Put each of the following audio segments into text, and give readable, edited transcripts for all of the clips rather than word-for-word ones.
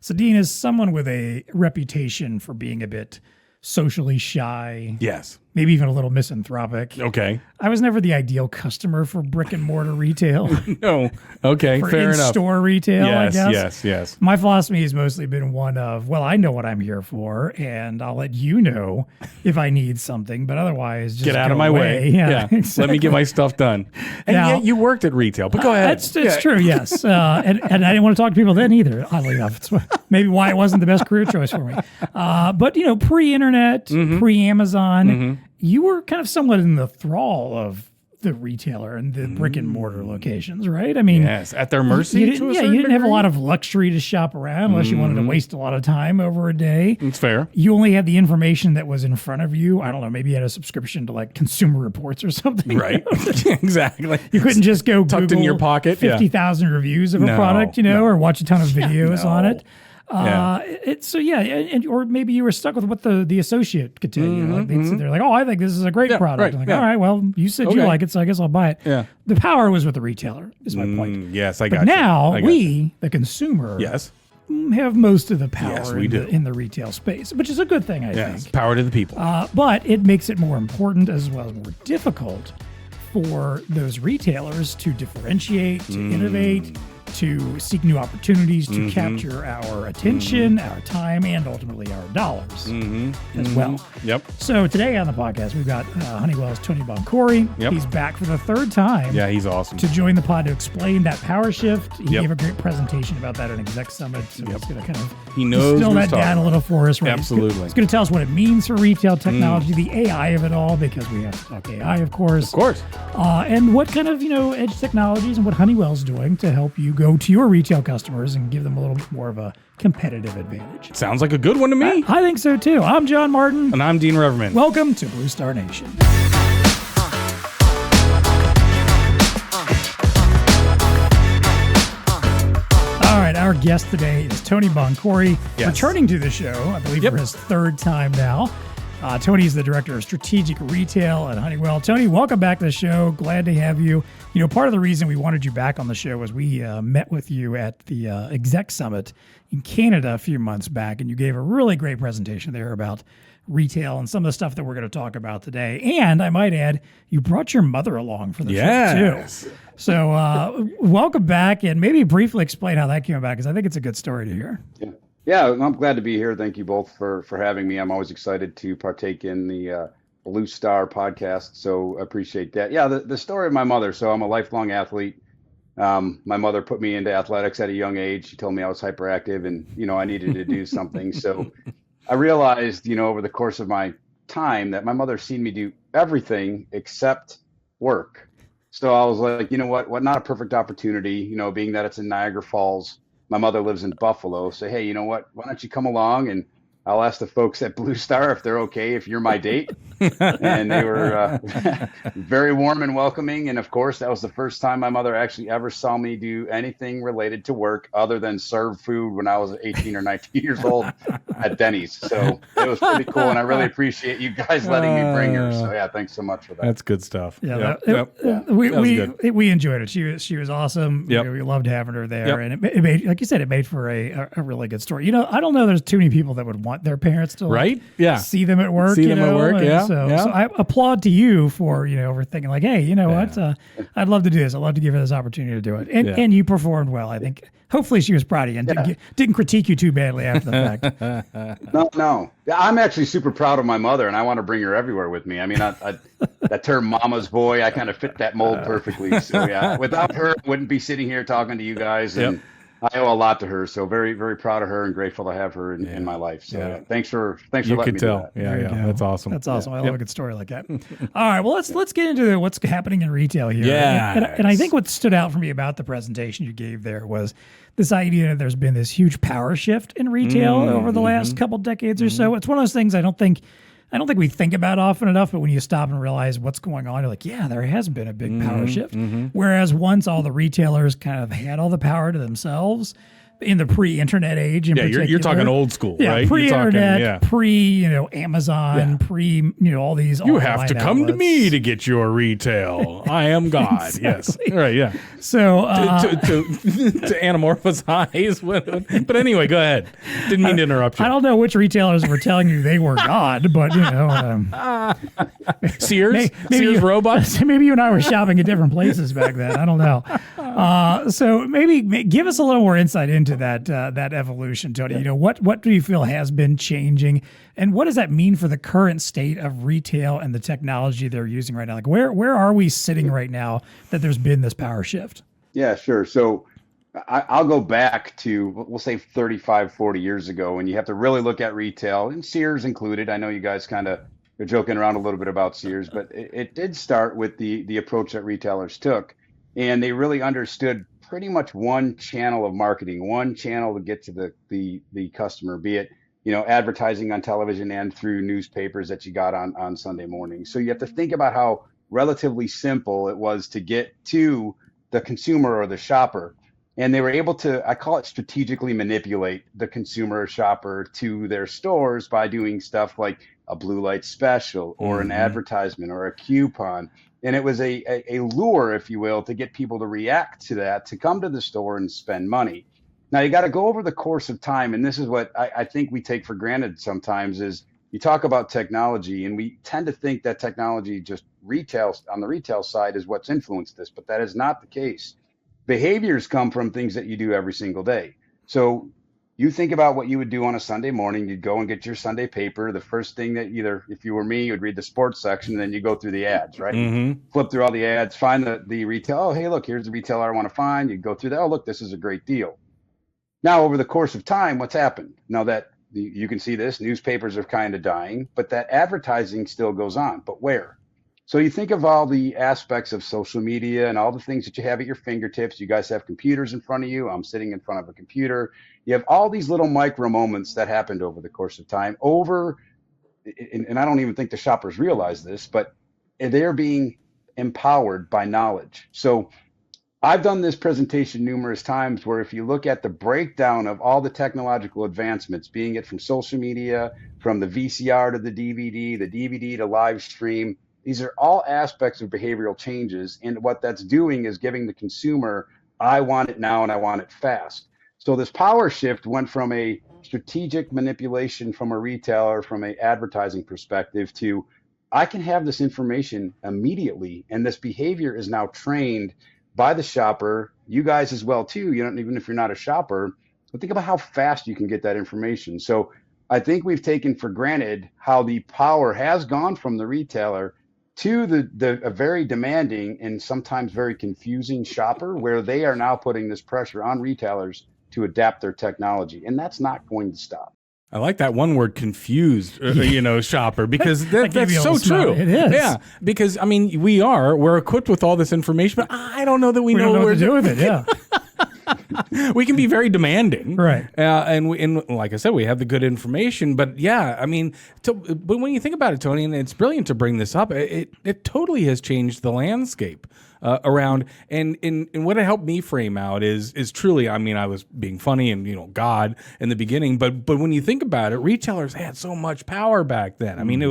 So Dean is someone with a reputation for being a bit socially shy. Yes. Maybe even a little misanthropic. Okay. I was never the ideal customer for brick and mortar retail. No. Okay. For Fair enough. in-store retail, Yes. I guess. Yes. My philosophy has mostly been one of, well, I know what I'm here for, and I'll let you know if I need something, but otherwise, just Get out go of my away. way. Yeah. Let me get my stuff done. And Now- yet you worked at retail, but go ahead. It's true, yes. And I didn't want to talk to people then either, oddly enough. It's maybe why it wasn't the best career choice for me. But, pre-internet, pre-Amazon, you were kind of somewhat in the thrall of the retailer and the brick and mortar locations, right? I mean, Yes. At their mercy. you didn't have a lot of luxury to shop around unless you wanted to waste a lot of time over a day. It's fair. You only had the information that was in front of you. I don't know, maybe you had a subscription to like Consumer Reports or something. Right. Exactly. You couldn't just go Tucked Google in your pocket. 50,000 reviews of a No, product, or watch a ton of videos No. on it. Yeah. Or maybe you were stuck with what the associate could tell you. Like they're like, oh, I think this is a great product. right, I'm like, yeah. all right, well, you said you Okay. like it, so I guess I'll buy it. Yeah. The power was with the retailer, is my point. Yes, I But got now you. we, the consumer, Yes. have most of the power Yes, we do. in the retail space, which is a good thing, I Yes. think. Power to the people. But it makes it more important as well as more difficult for those retailers to differentiate, to innovate, to seek new opportunities, to capture our attention, our time, and ultimately our dollars as well. Yep. So today on the podcast, we've got Honeywell's Tony Boncore. Yep. He's back for the third time Yeah, he's awesome. to join the pod to explain that power shift. He Yep. gave a great presentation about that at Exec Summit. So he's going to kind of He knows distill what that he's down talking a little for us. Right? Absolutely. He's going to tell us what it means for retail technology, the AI of it all, because we have to talk AI, of course. Of course. And what kind of, edge technologies and what Honeywell's doing to help you go to your retail customers and give them a little bit more of a competitive advantage. Sounds like a good one to me. I think so too. I'm John Martin. And I'm Dean Reverman. Welcome to BlueStar Nation. All right, our guest today is Tony Boncore, Yes. returning to the show, I believe for his third time now. Tony is the director of strategic retail at Honeywell. Tony, welcome back to the show. Glad to have you. Part of the reason we wanted you back on the show was we met with you at the Exec Summit in Canada a few months back, and you gave a really great presentation there about retail and some of the stuff that we're going to talk about today. And I might add, you brought your mother along for the trip too. So welcome back, and maybe briefly explain how that came about, because I think it's a good story to hear. Yeah, I'm glad to be here. Thank you both for having me. I'm always excited to partake in the BlueStar podcast, so appreciate that. Yeah, the story of my mother. So I'm a lifelong athlete. My mother put me into athletics at a young age. She told me I was hyperactive and, I needed to do something. So I realized, over the course of my time that my mother seen me do everything except work. So I was like, what not a perfect opportunity, being that it's in Niagara Falls. My mother lives in Buffalo. So, hey, why don't you come along and I'll ask the folks at BlueStar if they're okay if you're my date. And they were very warm and welcoming. And of course, that was the first time my mother actually ever saw me do anything related to work other than serve food when I was 18 or 19 years old at Denny's. So it was pretty cool. And I really appreciate you guys letting me bring her. So yeah, thanks so much for that. That's good stuff. Yeah, Yep. we enjoyed it. She was awesome. Yep. We loved having her there, Yep. and it made, like you said, it made for a really good story. I don't know. There's too many people that would want their parents to Right? Yeah. see them at work. See them at work, and yeah, So, yeah. so I applaud to you for over thinking like, hey, what? I'd love to do this. I'd love to give her this opportunity to do it, and you performed well. I think. Hopefully, she was proud of you and didn't critique you too badly after the fact. No. I'm actually super proud of my mother, and I want to bring her everywhere with me. I mean, that term "mama's boy," I kind of fit that mold perfectly. So yeah, without her, I wouldn't be sitting here talking to you guys, and I owe a lot to her. So very, very proud of her and grateful to have her in my life. So thanks for letting me do that. Yeah. That's awesome. That's awesome. I love a good story like that. All right, well let's get into what's happening in retail here. Yes. And I think what stood out for me about the presentation you gave there was this idea that there's been this huge power shift in retail over the last couple decades or so. It's one of those things I don't think we think about often enough, but when you stop and realize what's going on, you're like, yeah, there has been a big power shift. Whereas once all the retailers kind of had all the power to themselves, in the pre-internet age. In particular. You're talking old school, yeah, right? Pre-internet, Amazon, all these. You have to come to outlets. me to get your retail. I am God. Exactly. Yes, right. Yeah. So to anamorphize, but anyway, go ahead. Didn't mean to interrupt you. I don't know which retailers were telling you they were God, but Sears, maybe robots. Maybe you and I were shopping at different places back then. I don't know. So maybe give us a little more insight into that evolution, Tony. What do you feel has been changing, and what does that mean for the current state of retail and the technology they're using right now? Like where are we sitting right now that there's been this power shift? Yeah, sure. So I'll go back to, we'll say 35, 40 years ago, and you have to really look at retail, and Sears included. I know you guys kind of are joking around a little bit about Sears, but it did start with the approach that retailers took, and they really understood pretty much one channel of marketing, one channel to get to the customer, be it advertising on television and through newspapers that you got on Sunday morning. So you have to think about how relatively simple it was to get to the consumer or the shopper. And they were able to, I call it, strategically manipulate the consumer or shopper to their stores by doing stuff like a blue light special or an advertisement or a coupon. And it was a lure, if you will, to get people to react to that, to come to the store and spend money. Now, you got to go over the course of time. And this is what I think we take for granted sometimes is you talk about technology, and we tend to think that technology just on the retail side is what's influenced this, but that is not the case. Behaviors come from things that you do every single day. So you think about what you would do on a Sunday morning. You'd go and get your Sunday paper. The first thing that if you were me, you'd read the sports section, and then you go through the ads, right? Flip through all the ads, find the retail. Oh, hey, look, here's the retailer I want to find. You go through that. Oh, look, this is a great deal. Now, over the course of time, what's happened? Now that you can see this, newspapers are kind of dying, but that advertising still goes on. But where? So you think of all the aspects of social media and all the things that you have at your fingertips. You guys have computers in front of you. I'm sitting in front of a computer. You have all these little micro moments that happened over the course of time and I don't even think the shoppers realize this, but they're being empowered by knowledge. So I've done this presentation numerous times where if you look at the breakdown of all the technological advancements, being it from social media, from the VCR to the DVD to live stream, these are all aspects of behavioral changes. And what that's doing is giving the consumer, I want it now and I want it fast. So this power shift went from a strategic manipulation from a retailer, from an advertising perspective, to I can have this information immediately. And this behavior is now trained by the shopper, you guys as well too. Even if you're not a shopper, but think about how fast you can get that information. So I think we've taken for granted how the power has gone from the retailer to the very demanding and sometimes very confusing shopper, where they are now putting this pressure on retailers to adapt their technology. And that's not going to stop. I like that one word, confused, shopper, because that's so true. It is. Yeah, because, we're equipped with all this information, but I don't know that we know what where to do with it, yeah. We can be very demanding. Right. And like I said, we have the good information, but but when you think about it, Tony, and it's brilliant to bring this up, it totally has changed the landscape around. And what it helped me frame out is truly, I was being funny and, God in the beginning, but when you think about it, retailers had so much power back then. It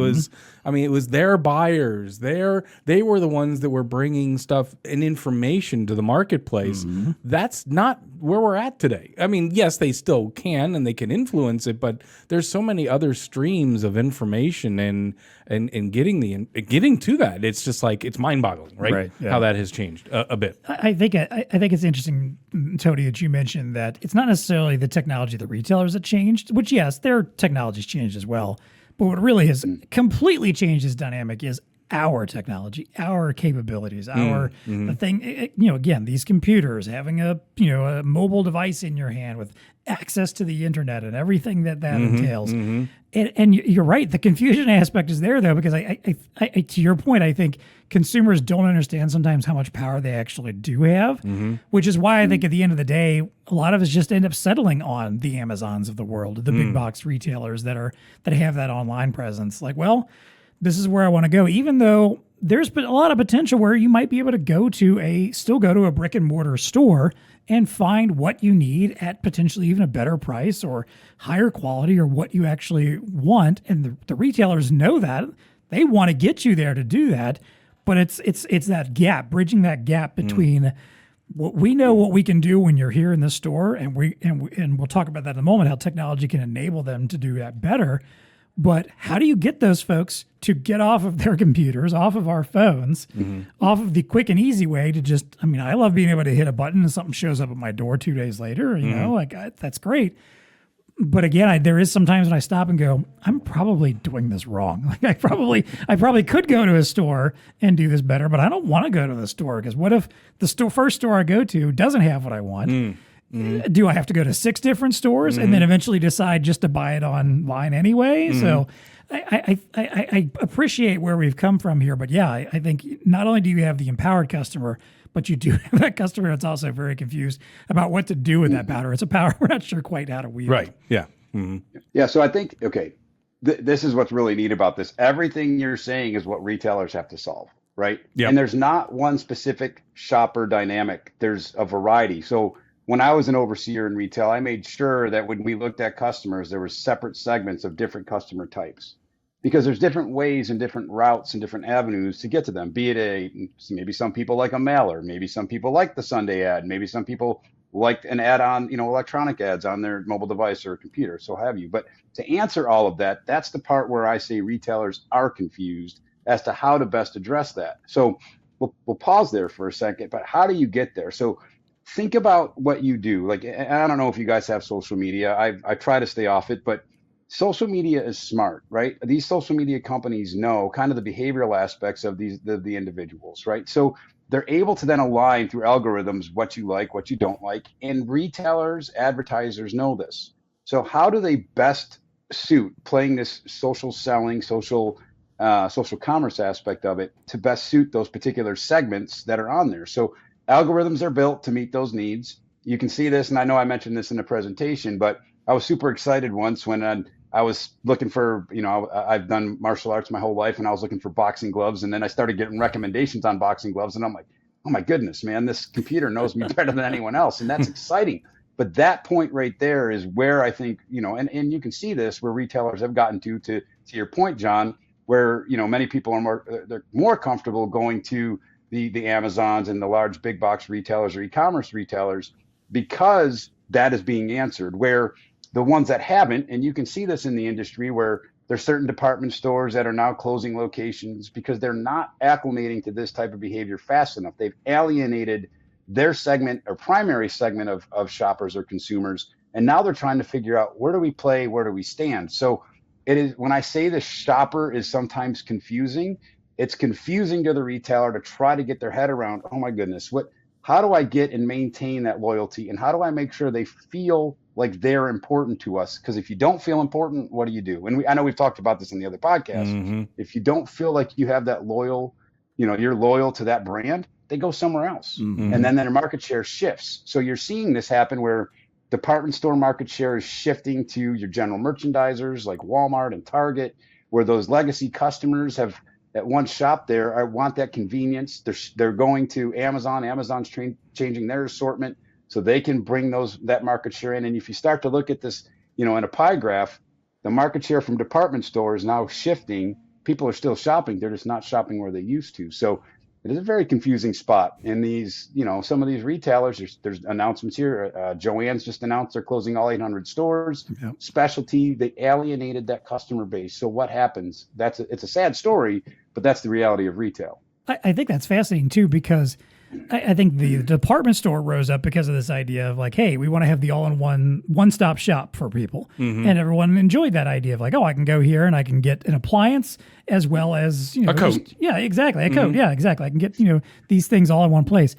was their buyers. They were the ones that were bringing stuff and information to the marketplace. That's not where we're at today. Yes, they still can and they can influence it, but there's so many other streams of information and getting to that. It's just like, it's mind-boggling, right? Yeah. How that has changed a bit. I think it's interesting, Tony, that you mentioned that it's not necessarily the technology of the retailers that changed, which yes, their technology's changed as well. But what really has completely changed this dynamic is our technology, our capabilities, the thing, again, these computers, having a mobile device in your hand with access to the internet and everything that entails. And you're right. The confusion aspect is there, though, because I to your point, I think consumers don't understand sometimes how much power they actually do have, which is why I think at the end of the day, a lot of us just end up settling on the Amazons of the world, the big box retailers that have that online presence. Like, well, this is where I want to go, even though there's a lot of potential where you might be able to still go to a brick and mortar store and find what you need at potentially even a better price or higher quality or what you actually want. And the retailers know that. They want to get you there to do that. But it's that gap, bridging that gap between what we know what we can do when you're here in the store, and we'll talk about that in a moment, how technology can enable them to do that better. But how do you get those folks to get off of their computers, off of our phones, off of the quick and easy way to just, I mean, I love being able to hit a button and something shows up at my door 2 days later, that's great. But again, there is sometimes when I stop and go, I'm probably doing this wrong. Like I probably could go to a store and do this better, but I don't want to go to the store, because what if the first store I go to doesn't have what I want? Do I have to go to 6 different stores and then eventually decide just to buy it online anyway? So I appreciate where we've come from here, but yeah, I think not only do you have the empowered customer, but you do have that customer that's also very confused about what to do with that power. It's a power we're not sure quite how to wield. Right. Yeah. Yeah. So I think, okay, this is what's really neat about this. Everything you're saying is what retailers have to solve, right? Yep. And there's not one specific shopper dynamic. There's a variety. So when I was an overseer in retail, I made sure that when we looked at customers, there were separate segments of different customer types, because there's different ways and different routes and different avenues to get to them. Be it maybe some people like a mailer, maybe some people like the Sunday ad, maybe some people like an ad on, electronic ads on their mobile device or computer, so have you. But to answer all of that, that's the part where I say retailers are confused as to how to best address that. So we'll pause there for a second, but how do you get there? So think about what you do. Like, I don't know if you guys have social media. I try to stay off it, but social media is smart, right? These social media companies know kind of the behavioral aspects of the individuals, right? So they're able to then align through algorithms what you like, what you don't like, and retailers, advertisers know this. So how do they best suit playing this social selling, social commerce aspect of it to best suit those particular segments that are on there? So algorithms are built to meet those needs. You can see this, and I know I mentioned this in the presentation, but I was super excited once when I was looking for, I've done martial arts my whole life, and I was looking for boxing gloves, and then I started getting recommendations on boxing gloves, and I'm like, oh my goodness, man, this computer knows me better than anyone else, and that's exciting. But that point right there is where I think, and you can see this where retailers have gotten to your point, John, where, many people are they're more comfortable going to the Amazons and the large big box retailers or e-commerce retailers, because that is being answered, where the ones that haven't, and you can see this in the industry where there's certain department stores that are now closing locations because they're not acclimating to this type of behavior fast enough. They've alienated their segment or primary segment of shoppers or consumers, and now they're trying to figure out, where do we play, where do we stand? So it is, when I say the shopper is sometimes confusing, it's confusing to the retailer to try to get their head around, oh my goodness, how do I get and maintain that loyalty? And how do I make sure they feel like they're important to us? Because if you don't feel important, what do you do? And I know we've talked about this in the other podcast. If you don't feel like you have that you're loyal to that brand, they go somewhere else. And then their market share shifts. So you're seeing this happen where department store market share is shifting to your general merchandisers like Walmart and Target, where those legacy customers have at one shop there, I want that convenience. They're going to Amazon. Amazon's changing their assortment so they can bring that market share in. And if you start to look at this, in a pie graph, the market share from department stores now shifting. People are still shopping. They're just not shopping where they used to. So it is a very confusing spot. And these, some of these retailers, there's announcements here. Joann's just announced they're closing all 800 stores. Yep. Specialty, they alienated that customer base. So what happens? It's a sad story, but that's the reality of retail. I think that's fascinating too, because I think the department store rose up because of this idea of like, hey, we want to have the all-in-one one-stop shop for people. And everyone enjoyed that idea of like, oh, I can go here and I can get an appliance as well as, a coat. Yeah, exactly. A coat. Yeah, exactly. I can get, these things all in one place.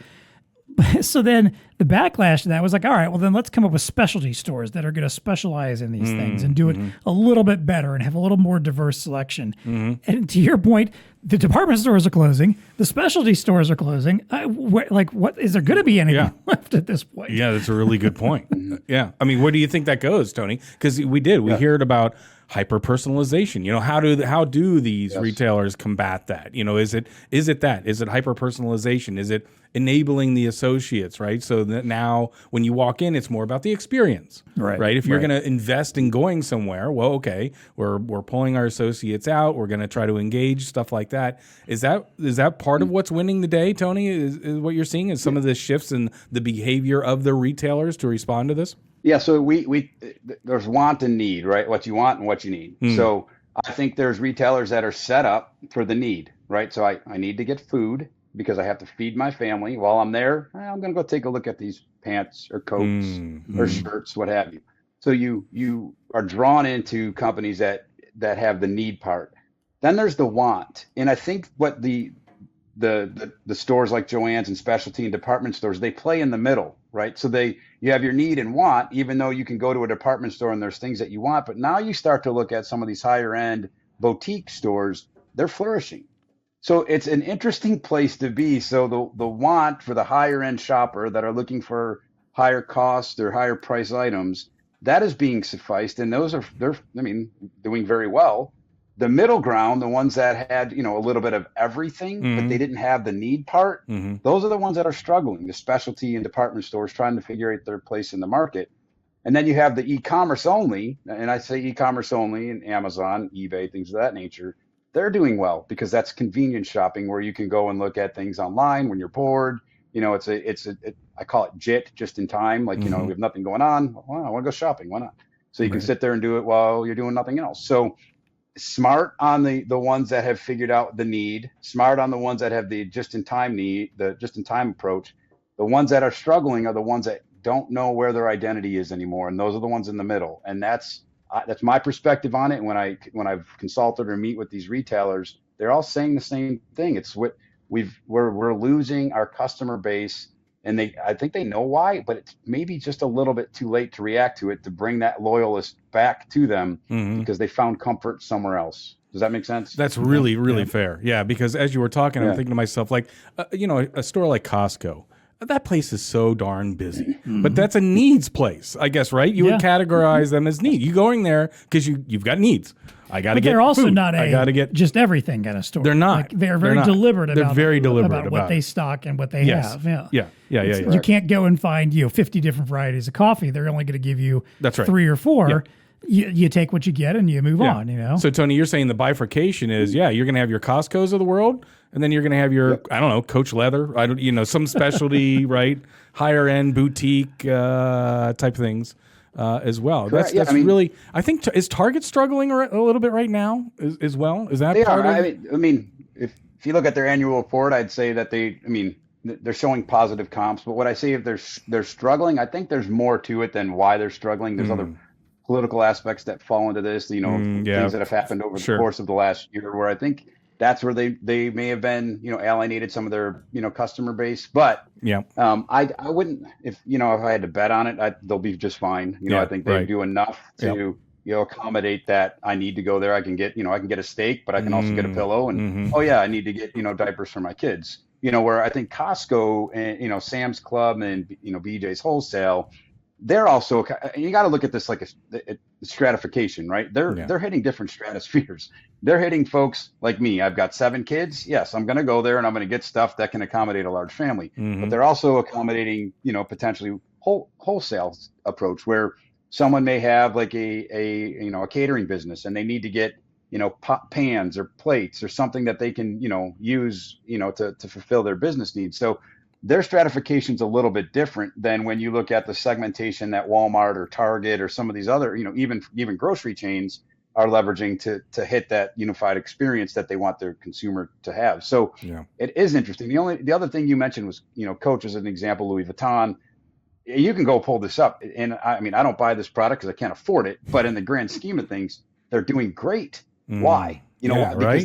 So then the backlash to that was like, all right, well, then let's come up with specialty stores that are going to specialize in these things and do it a little bit better and have a little more diverse selection. And to your point, the department stores are closing. The specialty stores are closing. What is there going to be anything left at this point? Yeah, that's a really good point. Yeah. I mean, where do you think that goes, Tony? Because we heard about hyper personalization. How do these retailers combat that? Is it hyper personalization? Is it enabling the associates, right? So that now when you walk in, it's more about the experience, right? If you're going to invest in going somewhere, well, okay, we're pulling our associates out. We're going to try to engage, stuff like that. Is that part of what's winning the day, Tony? Is what you're seeing is some of the shifts in the behavior of the retailers to respond to this? Yeah, so there's want and need, right? What you want and what you need. So I think there's retailers that are set up for the need, right? So I need to get food because I have to feed my family. While I'm there, I'm going to go take a look at these pants or coats or shirts, what have you. So you are drawn into companies that have the need part. Then there's the want. And I think what the stores like Joann's and specialty and department stores, they play in the middle, right? So you have your need and want, even though you can go to a department store and there's things that you want. But now you start to look at some of these higher end boutique stores, they're flourishing. So it's an interesting place to be. So the want for the higher end shopper that are looking for higher cost or higher price items, that is being sufficed. And they're doing very well. The middle ground, the ones that had, a little bit of everything, but they didn't have the need part, those are the ones that are struggling, the specialty and department stores trying to figure out their place in the market. And then you have the e-commerce only, and I say e-commerce only, and Amazon, eBay, things of that nature. They're doing well because that's convenience shopping where you can go and look at things online when you're bored. I call it JIT, just in time. Like, we have nothing going on. Well, I want to go shopping. Why not? So you can sit there and do it while you're doing nothing else. So smart on the ones that have figured out the need, smart on the ones that have the just-in-time need, the just-in-time approach. The ones that are struggling are the ones that don't know where their identity is anymore, and those are the ones in the middle. And that's my perspective on it. When I've consulted or meet with these retailers, they're all saying the same thing. It's what we're losing our customer base, and I think they know why, but it's maybe just a little bit too late to react to it, to bring that loyalist back to them because they found comfort somewhere else. Does that make sense? That's really, really fair. Yeah, because as you were talking, I'm thinking to myself, like, a store like Costco, that place is so darn busy, but that's a needs place, I guess, right? You would categorize them as need. You going there because you've got needs. I got to get. They're also food. not just everything kind of store. They're not. Like, they're very deliberate. They're very deliberate about what they stock and what they have. Yeah. You can't go and find 50 different varieties of coffee. They're only going to give you 3 or 4. Yeah. You take what you get and you move on. So Tony, you're saying the bifurcation is you're going to have your Costco's of the world, and then you're going to have your I don't know, Coach Leather, some specialty right, higher end boutique type things. As well. Correct. That's really. I think is Target struggling a little bit right now as well? Is that they part are? of? I mean, if you look at their annual report, I'd say that they're showing positive comps. But what I say, if they're struggling, I think there's more to it than why they're struggling. There's other political aspects that fall into this. Things that have happened over the course of the last year, where I think that's where they may have been, alienated some of their, customer base. But I wouldn't, if I had to bet on it, they'll be just fine. I think they do enough to, accommodate that. I need to go there. I can get a steak, but I can also get a pillow. And I need to get, diapers for my kids. Where I think Costco and, Sam's Club and, BJ's Wholesale, they're also, you got to look at this like a stratification, right? They're hitting different stratospheres. They're hitting folks like me. I've got 7 kids. Yes, I'm going to go there and I'm going to get stuff that can accommodate a large family. But they're also accommodating, potentially wholesale approach, where someone may have like a catering business and they need to get, pans or plates or something that they can, use, to fulfill their business needs. So their stratification is a little bit different than when you look at the segmentation that Walmart or Target or some of these other, even grocery chains are leveraging to hit that unified experience that they want their consumer to have. So it is interesting. The other thing you mentioned was, Coach as an example, Louis Vuitton. You can go pull this up, and I don't buy this product because I can't afford it. But in the grand scheme of things, they're doing great. Why? Because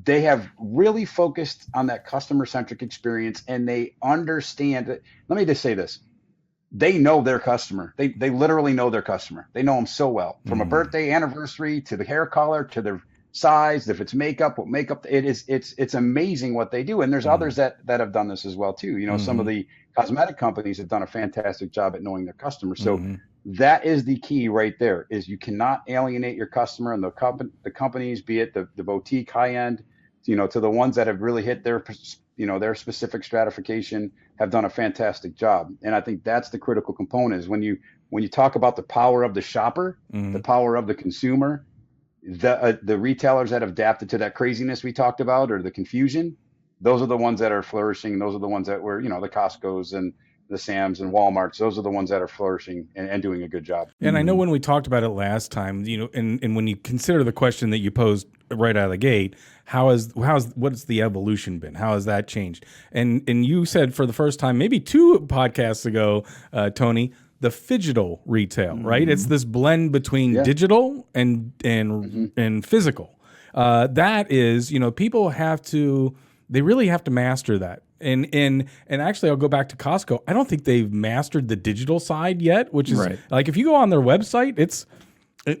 they have really focused on that customer-centric experience, and they understand it. Let me just say this. They know their customer. They literally know their customer. They know them so well, from a birthday, anniversary, to the hair color, to their size, if it's makeup, what makeup. It's amazing what they do. And there's others that have done this as well too. Some of the cosmetic companies have done a fantastic job at knowing their customer. So that is the key right there, is you cannot alienate your customer, and the companies, be it the boutique high end, to the ones that have really hit their specific stratification. have done a fantastic job. And I think that's the critical component is when you talk about the power of the shopper, the power of the consumer, the retailers that have adapted to that craziness we talked about or the confusion, those are the ones that are flourishing. Those are the ones that were, the Costco's and the Sam's and Walmart's. Those are the ones that are flourishing and doing a good job. And I know when we talked about it last time, and when you consider the question that you posed right out of the gate, what's the evolution been? How has that changed? And you said for the first time, maybe 2 podcasts ago, Tony, the phygital retail, right? It's this blend between digital and physical. That is, people they really have to master that. And actually, I'll go back to Costco. I don't think they've mastered the digital side yet, which is like if you go on their website,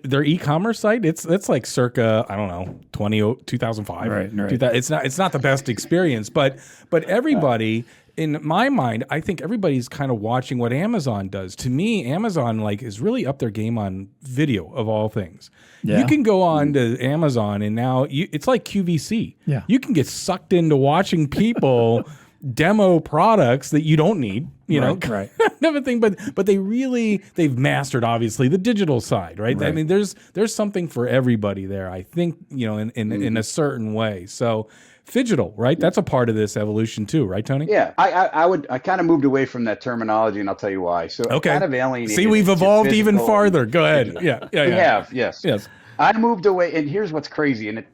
their e-commerce site, it's like circa, I don't know, 2005. Right. It's not the best experience, but everybody, in my mind, I think everybody's kind of watching what Amazon does. To me, Amazon is really up their game on video of all things. Yeah. You can go on to Amazon and now it's like QVC. Yeah. You can get sucked into watching people demo products that you don't need, right. Everything, but they've mastered obviously the digital side, right? I mean, there's something for everybody there, I think, in a certain way. So phygital, right? That's a part of this evolution too, right, Tony? Yeah, I kind of moved away from that terminology, and I'll tell you why. So okay. Kind of alienated. See, we've evolved even farther. Go ahead. Digital. Yeah. We have, yes. I moved away, and here's what's crazy, and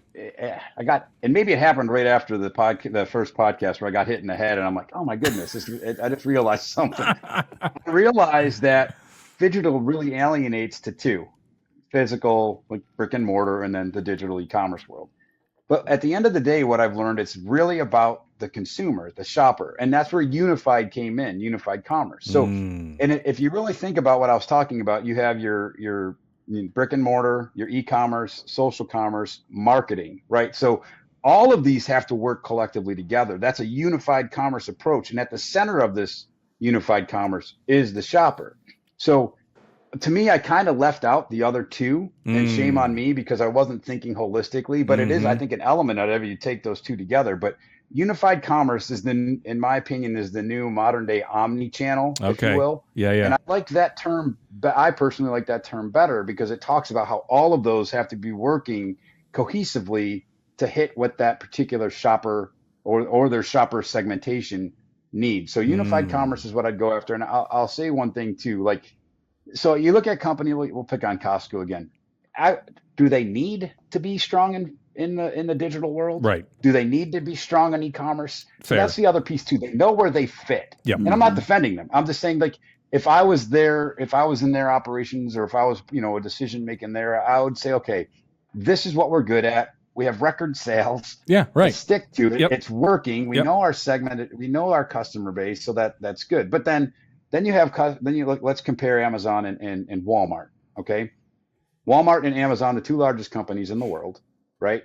maybe it happened right after the first podcast where I got hit in the head, and I'm like, oh my goodness, I just realized something. I realized that phygital really alienates to 2: physical, like brick and mortar, and then the digital e-commerce world. But at the end of the day, what I've learned, it's really about the consumer, the shopper. And that's where unified came in, unified commerce. So, and if you really think about what I was talking about, you have your brick and mortar, your e-commerce, social commerce, marketing, right? So all of these have to work collectively together. That's a unified commerce approach. And at the center of this unified commerce is the shopper. So to me, I kind of left out the other 2, and shame on me because I wasn't thinking holistically, but it is, I think, an element of it. You take those 2 together. But unified commerce in my opinion, is the new modern day omni-channel, if you will. Yeah. And I like that term, but I personally like that term better because it talks about how all of those have to be working cohesively to hit what that particular shopper or their shopper segmentation needs. So unified commerce is what I'd go after. And I'll say one thing too, so you look at company, we'll pick on Costco again. Do they need to be strong in the digital world? Right. Do they need to be strong in e-commerce? So that's the other piece too. They know where they fit. Yep. And I'm not defending them. I'm just saying, if I was in their operations, or if I was, a decision making there, I would say, okay, this is what we're good at. We have record sales. Yeah, right. Let's stick to it. Yep. It's working. We know our segment. We know our customer base. So that's good. But then you look, let's compare Amazon and Walmart. Okay. Walmart and Amazon, the 2 largest companies in the world, right?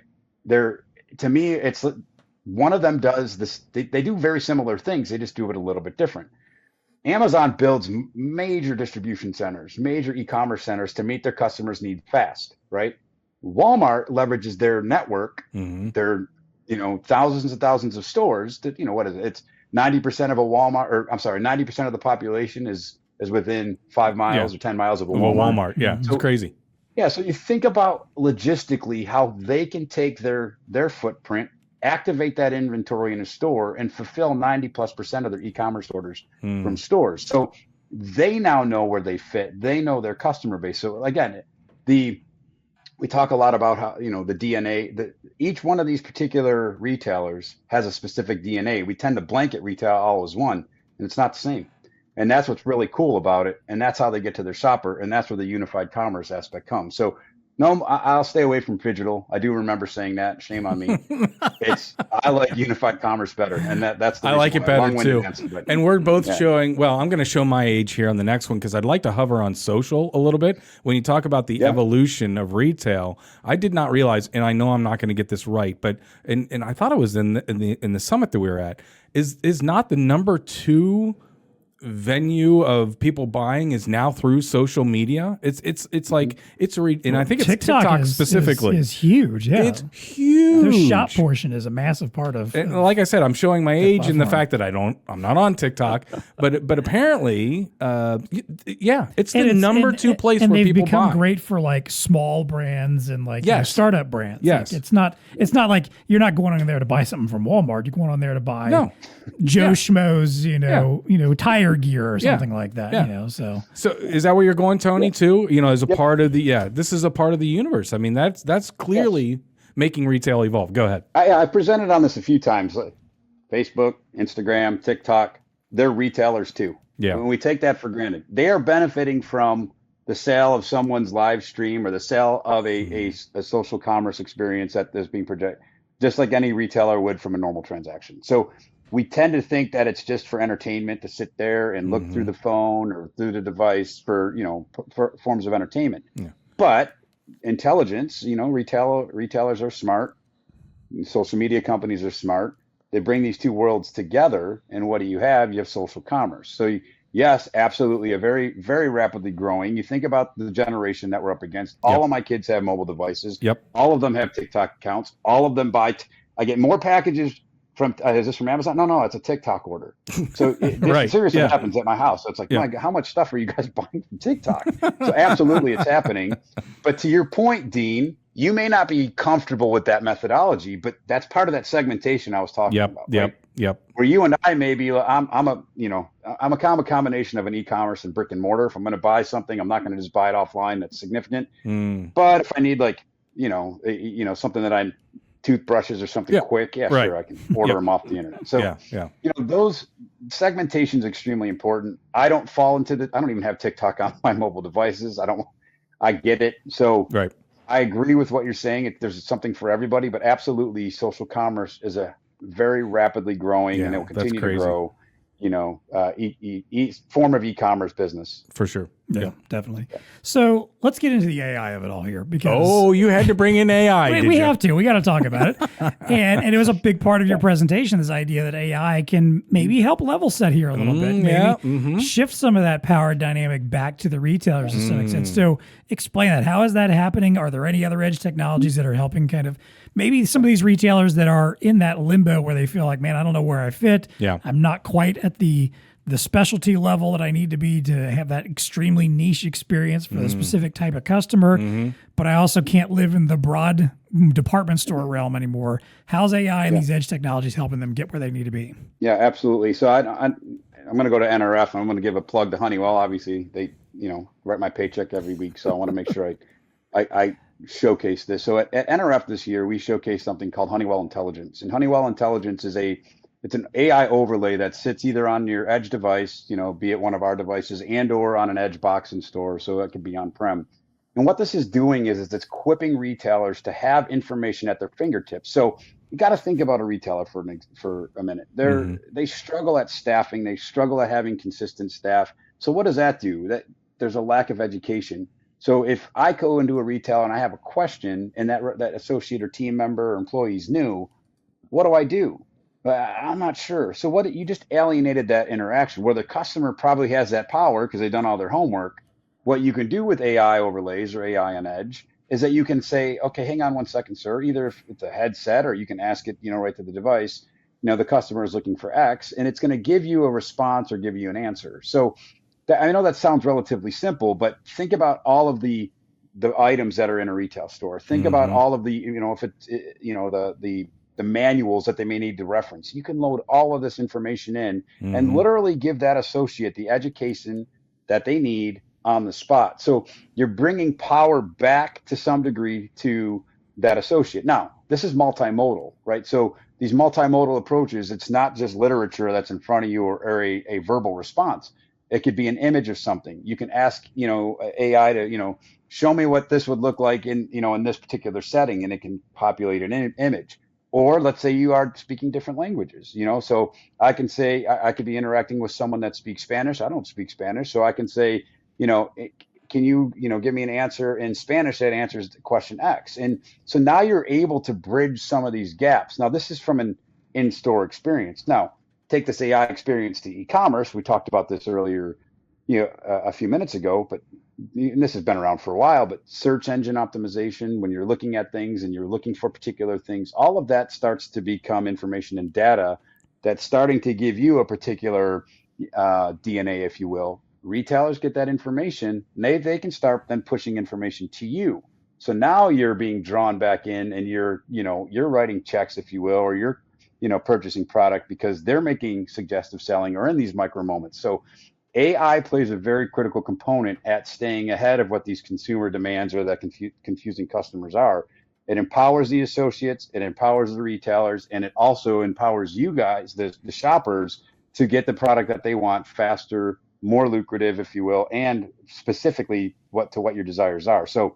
To me, it's one of them does this. They do very similar things. They just do it a little bit different. Amazon builds major distribution centers, major e-commerce centers to meet their customers' needs fast, right? Walmart leverages their network, their, thousands and thousands of stores that, what is it? It's 90% of 90% of the population is within 5 miles or 10 miles of a Walmart. Yeah, so, it's crazy. Yeah, so you think about logistically how they can take their footprint, activate that inventory in a store, and fulfill 90+% of their e-commerce orders from stores. So they now know where they fit. They know their customer base. So again, we talk a lot about how, the DNA, each one of these particular retailers has a specific DNA. We tend to blanket retail all as one, and it's not the same. And that's what's really cool about it. And that's how they get to their shopper. And that's where the unified commerce aspect comes. So no, I'll stay away from phygital. I do remember saying that. Shame on me. I like unified commerce better, and that's the I like it better too. Answer, and we're both showing. Well, I'm going to show my age here on the next one because I'd like to hover on social a little bit. When you talk about the evolution of retail, I did not realize, and I know I'm not going to get this right, but and I thought it was in the summit that we were at. Is not the number 2 venue of people buying is now through social media. It's like and I think it's TikTok specifically is huge. Yeah, it's huge. Their shop portion is a massive part of. And like I said, I'm showing my age in the fact that I'm not on TikTok, but apparently, it's the number two place where people buy. And they've become great for like small brands and like startup brands. Yes, like, it's not like you're not going on there to buy something from Walmart. You're going on there to buy Joe Schmo's, tire gear or something like that. So is that where you're going, Tony? Too, as a part of the this is a part of the universe. I mean, that's clearly making retail evolve. Go ahead. I presented on this a few times. Like Facebook, Instagram, TikTok, they're retailers too. Yeah. When we take that for granted, they are benefiting from the sale of someone's live stream or the sale of a social commerce experience that is being projected, just like any retailer would from a normal transaction. So we tend to think that it's just for entertainment to sit there and look through the phone or through the device for forms of entertainment. Yeah. But intelligence, retailers are smart. Social media companies are smart. They bring these two worlds together. And what do you have? You have social commerce. So yes, absolutely. A very, very rapidly growing. You think about the generation that we're up against. All of my kids have mobile devices. Yep. All of them have TikTok accounts. All of them buy. I get more packages from, is this from Amazon? No, it's a TikTok order. So this seriously happens at my house. So it's like, my God, how much stuff are you guys buying from TikTok? So absolutely it's happening. But to your point, Dean, you may not be comfortable with that methodology, but that's part of that segmentation I was talking about. Yep. Where you and I maybe, I'm a combination of an e-commerce and brick and mortar. If I'm going to buy something, I'm not going to just buy it offline. That's significant. But if I need something that I toothbrushes or something quick, sure, I can order them off the internet. So, those segmentation is extremely important. I don't fall into I don't even have TikTok on my mobile devices. I get it. So I agree with what you're saying. There's something for everybody, but absolutely social commerce is a very rapidly growing and it will continue to grow, form of e-commerce business. For sure. Yeah, definitely. So let's get into the AI of it all here because you had to bring in AI. we have to. We got to talk about it. and it was a big part of your presentation, this idea that AI can maybe help level set here a little bit. Maybe shift some of that power dynamic back to the retailers to some extent. So explain that. How is that happening? Are there any other edge technologies that are helping kind of maybe some of these retailers that are in that limbo where they feel like, man, I don't know where I fit. Yeah. I'm not quite at the specialty level that I need to be to have that extremely niche experience for the specific type of customer, but I also can't live in the broad department store realm anymore. How's AI and these edge technologies helping them get where they need to be? Yeah, absolutely. So I'm going to go to NRF. I'm going to give a plug to Honeywell. Obviously, they write my paycheck every week, so I want to make sure I showcase this. So at NRF this year, we showcased something called Honeywell Intelligence, and Honeywell Intelligence is it's an AI overlay that sits either on your edge device, be it one of our devices and or on an edge box in store. So it could be on-prem. And what this is doing is it's equipping retailers to have information at their fingertips. So you got to think about a retailer for a minute. They struggle at staffing. They struggle at having consistent staff. So what does that do? That there's a lack of education. So if I go into a retailer and I have a question and that associate or team member or employee is new, what do I do? I'm not sure. So what you just alienated that interaction where the customer probably has that power because they've done all their homework. What you can do with AI overlays or AI on edge is that you can say, okay, hang on one second, sir. Either if it's a headset or you can ask it, right to the device, the customer is looking for X and it's going to give you a response or give you an answer. So I know that sounds relatively simple, but think about all of the items that are in a retail store. Think about all of the, if it's, the manuals that they may need to reference. You can load all of this information in and literally give that associate the education that they need on the spot. So you're bringing power back to some degree to that associate. Now, this is multimodal, right? So these multimodal approaches, it's not just literature that's in front of you or a verbal response. It could be an image of something. You can ask, AI to, show me what this would look like in this particular setting, and it can populate an image. Or let's say you are speaking different languages, so I can say I could be interacting with someone that speaks Spanish. I don't speak Spanish. So I can say, can you, give me an answer in Spanish that answers question X? And so now you're able to bridge some of these gaps. Now, this is from an in-store experience. Now, take this AI experience to e-commerce. We talked about this earlier, a few minutes ago, but and this has been around for a while, but search engine optimization, when you're looking at things and you're looking for particular things, all of that starts to become information and data that's starting to give you a particular DNA, if you will. Retailers get that information, and they can start then pushing information to you. So now you're being drawn back in, and you're writing checks, if you will, or you're purchasing product because they're making suggestive selling or in these micro moments. So AI plays a very critical component at staying ahead of what these consumer demands or that confusing customers are. It empowers the associates, it empowers the retailers, and it also empowers you guys, the shoppers, to get the product that they want faster, more lucrative, if you will, and specifically what your desires are. So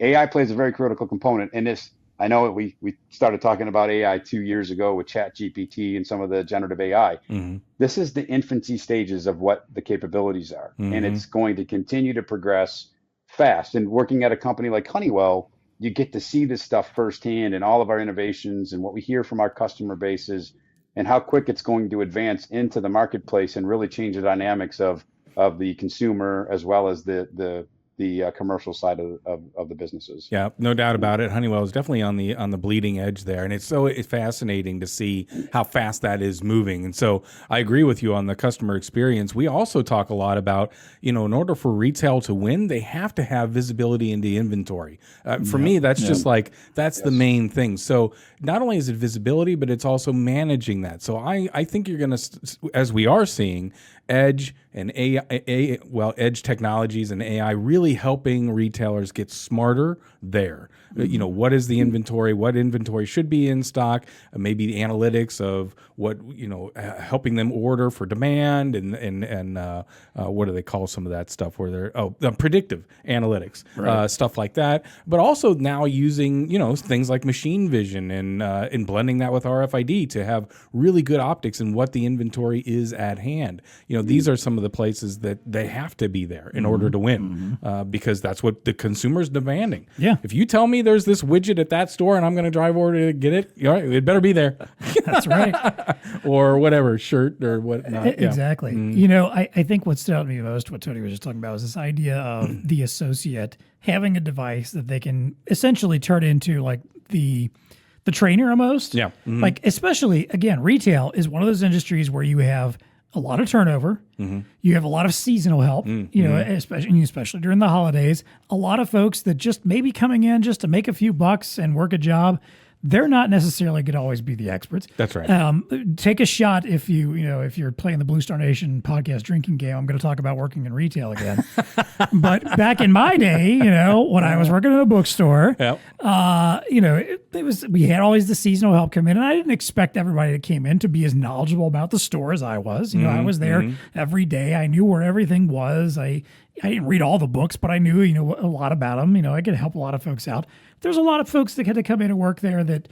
AI plays a very critical component in this. I know we started talking about AI 2 years ago with ChatGPT and some of the generative AI. Mm-hmm. This is the infancy stages of what the capabilities are. Mm-hmm. And it's going to continue to progress fast. And working at a company like Honeywell, you get to see this stuff firsthand and all of our innovations and what we hear from our customer bases and how quick it's going to advance into the marketplace and really change the dynamics of the consumer as well as the commercial side of the businesses. Yeah, no doubt about it. Honeywell is definitely on the bleeding edge there, and it's fascinating to see how fast that is moving. And so I agree with you on the customer experience. We also talk a lot about, in order for retail to win, they have to have visibility into inventory. For me, that's just that's the main thing. So not only is it visibility, but it's also managing that. So I think you're going to, as we are seeing, edge and edge technologies and AI really helping retailers get smarter there. What is the inventory? What inventory should be in stock? Maybe the analytics of what, helping them order for demand and what do they call some of that stuff where they're predictive analytics, right. Stuff like that. But also now using, things like machine vision and blending that with RFID to have really good optics in what the inventory is at hand. These are some of the places that they have to be there in order to win, because that's what the consumer's demanding. Yeah. If you tell me there's this widget at that store and I'm going to drive over to get it, it better be there. That's right. Or whatever, shirt or whatnot. Exactly. Mm. I think what stood out to me most, what Tony was just talking about, was this idea of the associate having a device that they can essentially turn into like the trainer almost. Yeah. Mm-hmm. Like, especially, again, retail is one of those industries where you have a lot of turnover. Mm-hmm. You have a lot of seasonal help, especially during the holidays. A lot of folks that just may be coming in just to make a few bucks and work a job. They're not necessarily going to always be the experts. That's right. Take a shot if if you're playing the BlueStar Nation podcast drinking game. I'm going to talk about working in retail again. But back in my day, when I was working in a bookstore, yep. We had always the seasonal help come in, and I didn't expect everybody that came in to be as knowledgeable about the store as I was. I was there every day. I knew where everything was. I didn't read all the books, but I knew, a lot about them. I could help a lot of folks out. There's a lot of folks that had to come in and work there that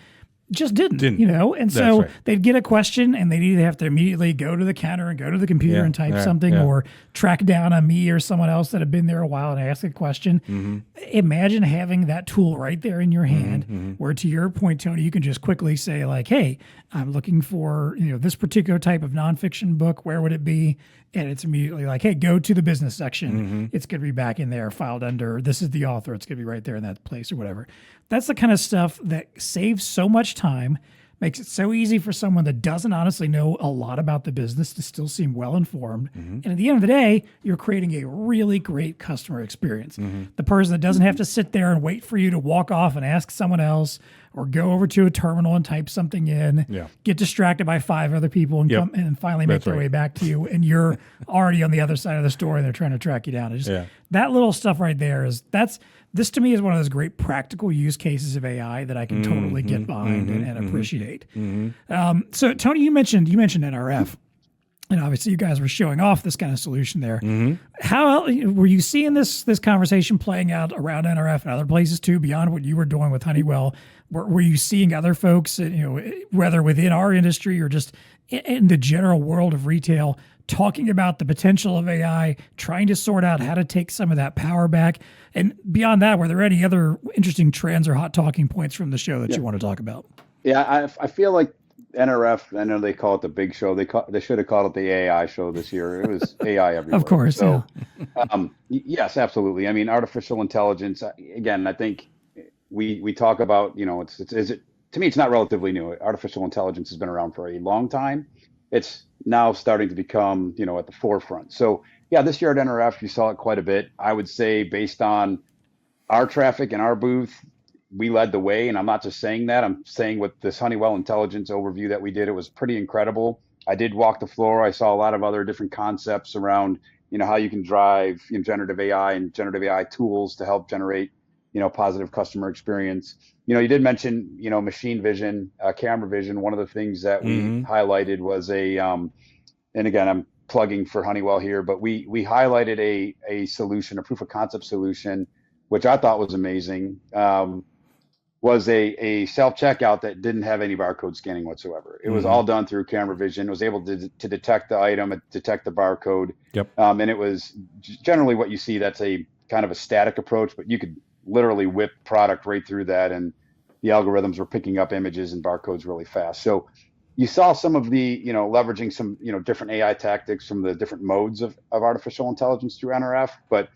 just didn't. And so they'd get a question and they'd either have to immediately go to the counter and go to the computer and type something or track down a me or someone else that had been there a while and ask a question. Mm-hmm. Imagine having that tool right there in your hand where, to your point, Tony, you can just quickly say like, hey, I'm looking for, this particular type of nonfiction book. Where would it be? And it's immediately like, hey, go to the business section. Mm-hmm. It's going to be back in there, filed under, this is the author. It's going to be right there in that place or whatever. That's the kind of stuff that saves so much time, makes it so easy for someone that doesn't honestly know a lot about the business to still seem well-informed. Mm-hmm. And at the end of the day, you're creating a really great customer experience. Mm-hmm. The person that doesn't have to sit there and wait for you to walk off and ask someone else or go over to a terminal and type something in, get distracted by 5 other people and come and finally make their way back to you. And you're already on the other side of the store and they're trying to track you down. That little stuff right there this to me is one of those great practical use cases of AI that I can totally get behind and appreciate. Mm-hmm. So Tony, you mentioned NRF. And obviously, you guys were showing off this kind of solution there. Mm-hmm. How were you seeing this conversation playing out around NRF and other places too, beyond what you were doing with Honeywell? Were you seeing other folks, whether within our industry or just in the general world of retail, talking about the potential of AI, trying to sort out how to take some of that power back? And beyond that, were there any other interesting trends or hot talking points from the show that you want to talk about? Yeah, I feel like NRF, I know they call it the big show. They should have called it the AI show this year. It was AI everywhere. Of course, So, yes, absolutely. I mean, artificial intelligence. Again, I think we talk about, it's is it to me, it's not relatively new. Artificial intelligence has been around for a long time. It's now starting to become, at the forefront. So, yeah, this year at NRF, you saw it quite a bit. I would say based on our traffic and our booth, we led the way. And I'm not just saying that. I'm saying with this Honeywell intelligence overview that we did, it was pretty incredible. I did walk the floor. I saw a lot of other different concepts around, how you can drive generative AI and generative AI tools to help generate, positive customer experience. You did mention, machine vision, camera vision. One of the things that we highlighted was and again, I'm plugging for Honeywell here, but we highlighted a solution, a proof of concept solution, which I thought was amazing. Was a self-checkout that didn't have any barcode scanning whatsoever. It was all done through camera vision. It was able to detect the item, detect the barcode. Yep. And it was generally what you see, that's a kind of a static approach, but you could literally whip product right through that, and the algorithms were picking up images and barcodes really fast. So you saw some of the, leveraging some, different AI tactics from the different modes of artificial intelligence through NRF. But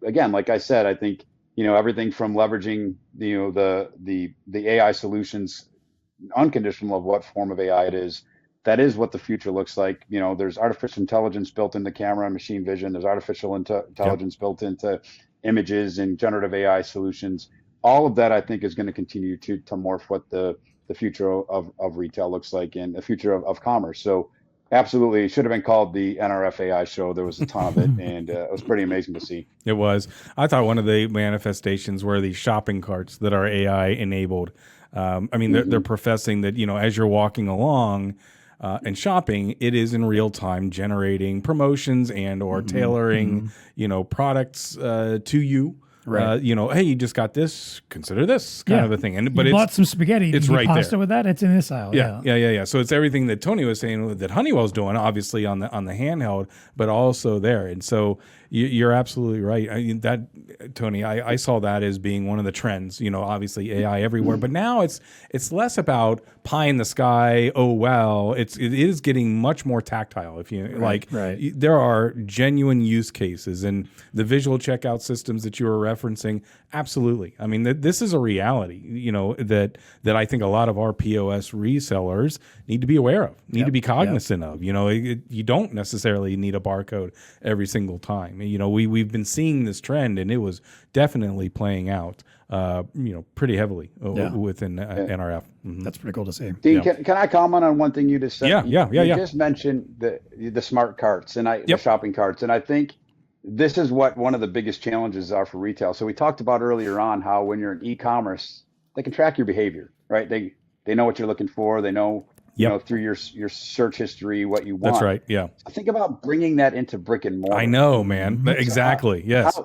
again, like I said, I think, everything from leveraging, the AI solutions, unconditional of what form of AI it is, that is what the future looks like. There's artificial intelligence built into camera and machine vision. There's artificial intelligence built into images and generative AI solutions. All of that, I think, is going to continue to morph what the future of retail looks like, and the future of commerce. So absolutely, it should have been called the NRF AI show. There was a ton of it, and it was pretty amazing to see. It was. I thought one of the manifestations were these shopping carts that are AI enabled. They're professing that, as you're walking along and shopping, it is in real time generating promotions and or tailoring, products to you. Right. Hey, you just got this, consider this kind of a thing. But you bought some spaghetti. It's right pasta there with that. It's in this aisle. Yeah. So it's everything that Tony was saying that Honeywell's doing, obviously on the handheld, but also there. And so you're absolutely right. I mean, that, Tony, I saw that as being one of the trends. Obviously AI everywhere, but now it's less about pie in the sky. Oh well, it is getting much more tactile. If you there are genuine use cases, and the visual checkout systems that you were referencing. Absolutely. I mean, this is a reality, that I think a lot of our POS resellers need to be aware of, need to be cognizant of. You don't necessarily need a barcode every single time. We've been seeing this trend, and it was definitely playing out, pretty heavily within NRF. Mm-hmm. That's pretty cool to see. Dean, can I comment on one thing you just said? Yeah. You just mentioned the smart carts and the shopping carts, and I think this is what one of the biggest challenges are for retail. So we talked about earlier on how when you're in e-commerce, they can track your behavior, right? They know what you're looking for. They know, through your search history, what you want. That's right. Yeah. So think about bringing that into brick and mortar. I know, man. Exactly. Yes.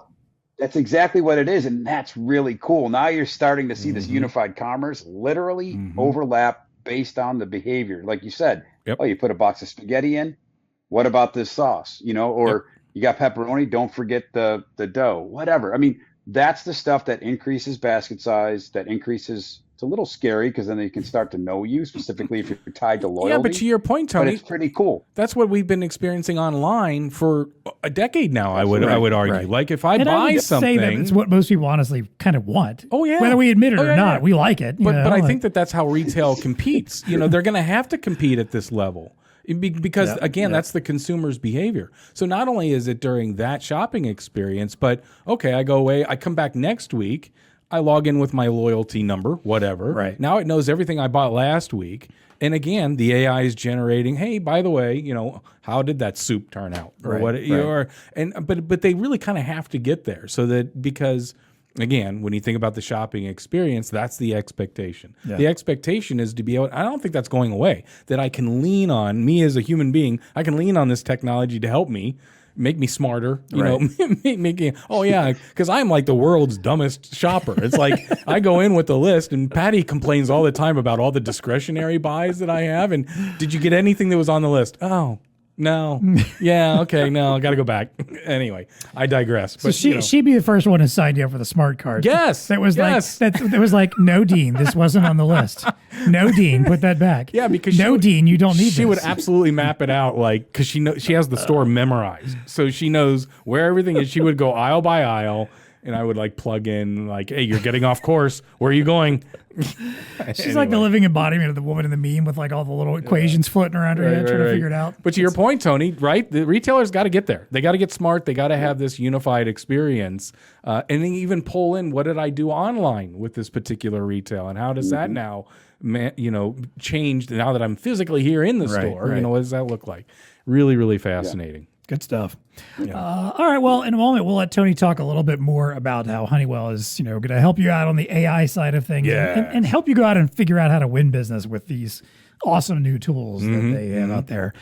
That's exactly what it is. And that's really cool. Now you're starting to see this unified commerce literally overlap based on the behavior. Like you said, you put a box of spaghetti in. What about this sauce? You got pepperoni, don't forget the dough, whatever. I mean, that's the stuff that increases basket size, that increases. It's a little scary because then they can start to know you, specifically if you're tied to loyalty. Yeah, but to your point, Tony, but it's pretty cool. That's what we've been experiencing online for a decade now. I would argue. Right. Like if I buy something, say that it's what most people honestly kind of want. Oh yeah, whether we admit it or not, we like it. But I think that's how retail competes. They're going to have to compete at this level. Because again, that's the consumer's behavior. So not only is it during that shopping experience, but okay, I go away, I come back next week, I log in with my loyalty number, whatever. Right. Now it knows everything I bought last week. And again, the AI is generating, hey, by the way, how did that soup turn out? Or but they really kind of have to get there so that because again, when you think about the shopping experience, that's the expectation. Yeah. The expectation is to be able, I don't think that's going away, that I can lean on, me as a human being, I can lean on this technology to help me, make me smarter, because I'm like the world's dumbest shopper. It's like I go in with the list, and Patty complains all the time about all the discretionary buys that I have. And did you get anything that was on the list? Oh, No. Yeah. Okay. No, I got to go back. Anyway, I digress. So But she'd be the first one to sign you up for the smart card. Yes. That was yes. like that was like, no, Dean, this wasn't on the list. No, Dean, put that back. Yeah, because Dean, you don't need She this. would absolutely map it out, like, because she has the store memorized, so she knows where everything is. She would go aisle by aisle, and I would like plug in, like, hey, you're getting off course. Where are you going? She's like the living embodiment of the woman in the meme with like all the little equations floating around her head, trying to figure it out. But to your point, Tony, right? The retailers got to get there. They got to get smart. They got to have this unified experience, and then even pull in, what did I do online with this particular retail, and how does that now, change now that I'm physically here in the store? Right. What does that look like? Really, really fascinating. Good stuff. All right. Well, in a moment, we'll let Tony talk a little bit more about how Honeywell is, going to help you out on the AI side of things and help you go out and figure out how to win business with these awesome new tools that they have out there.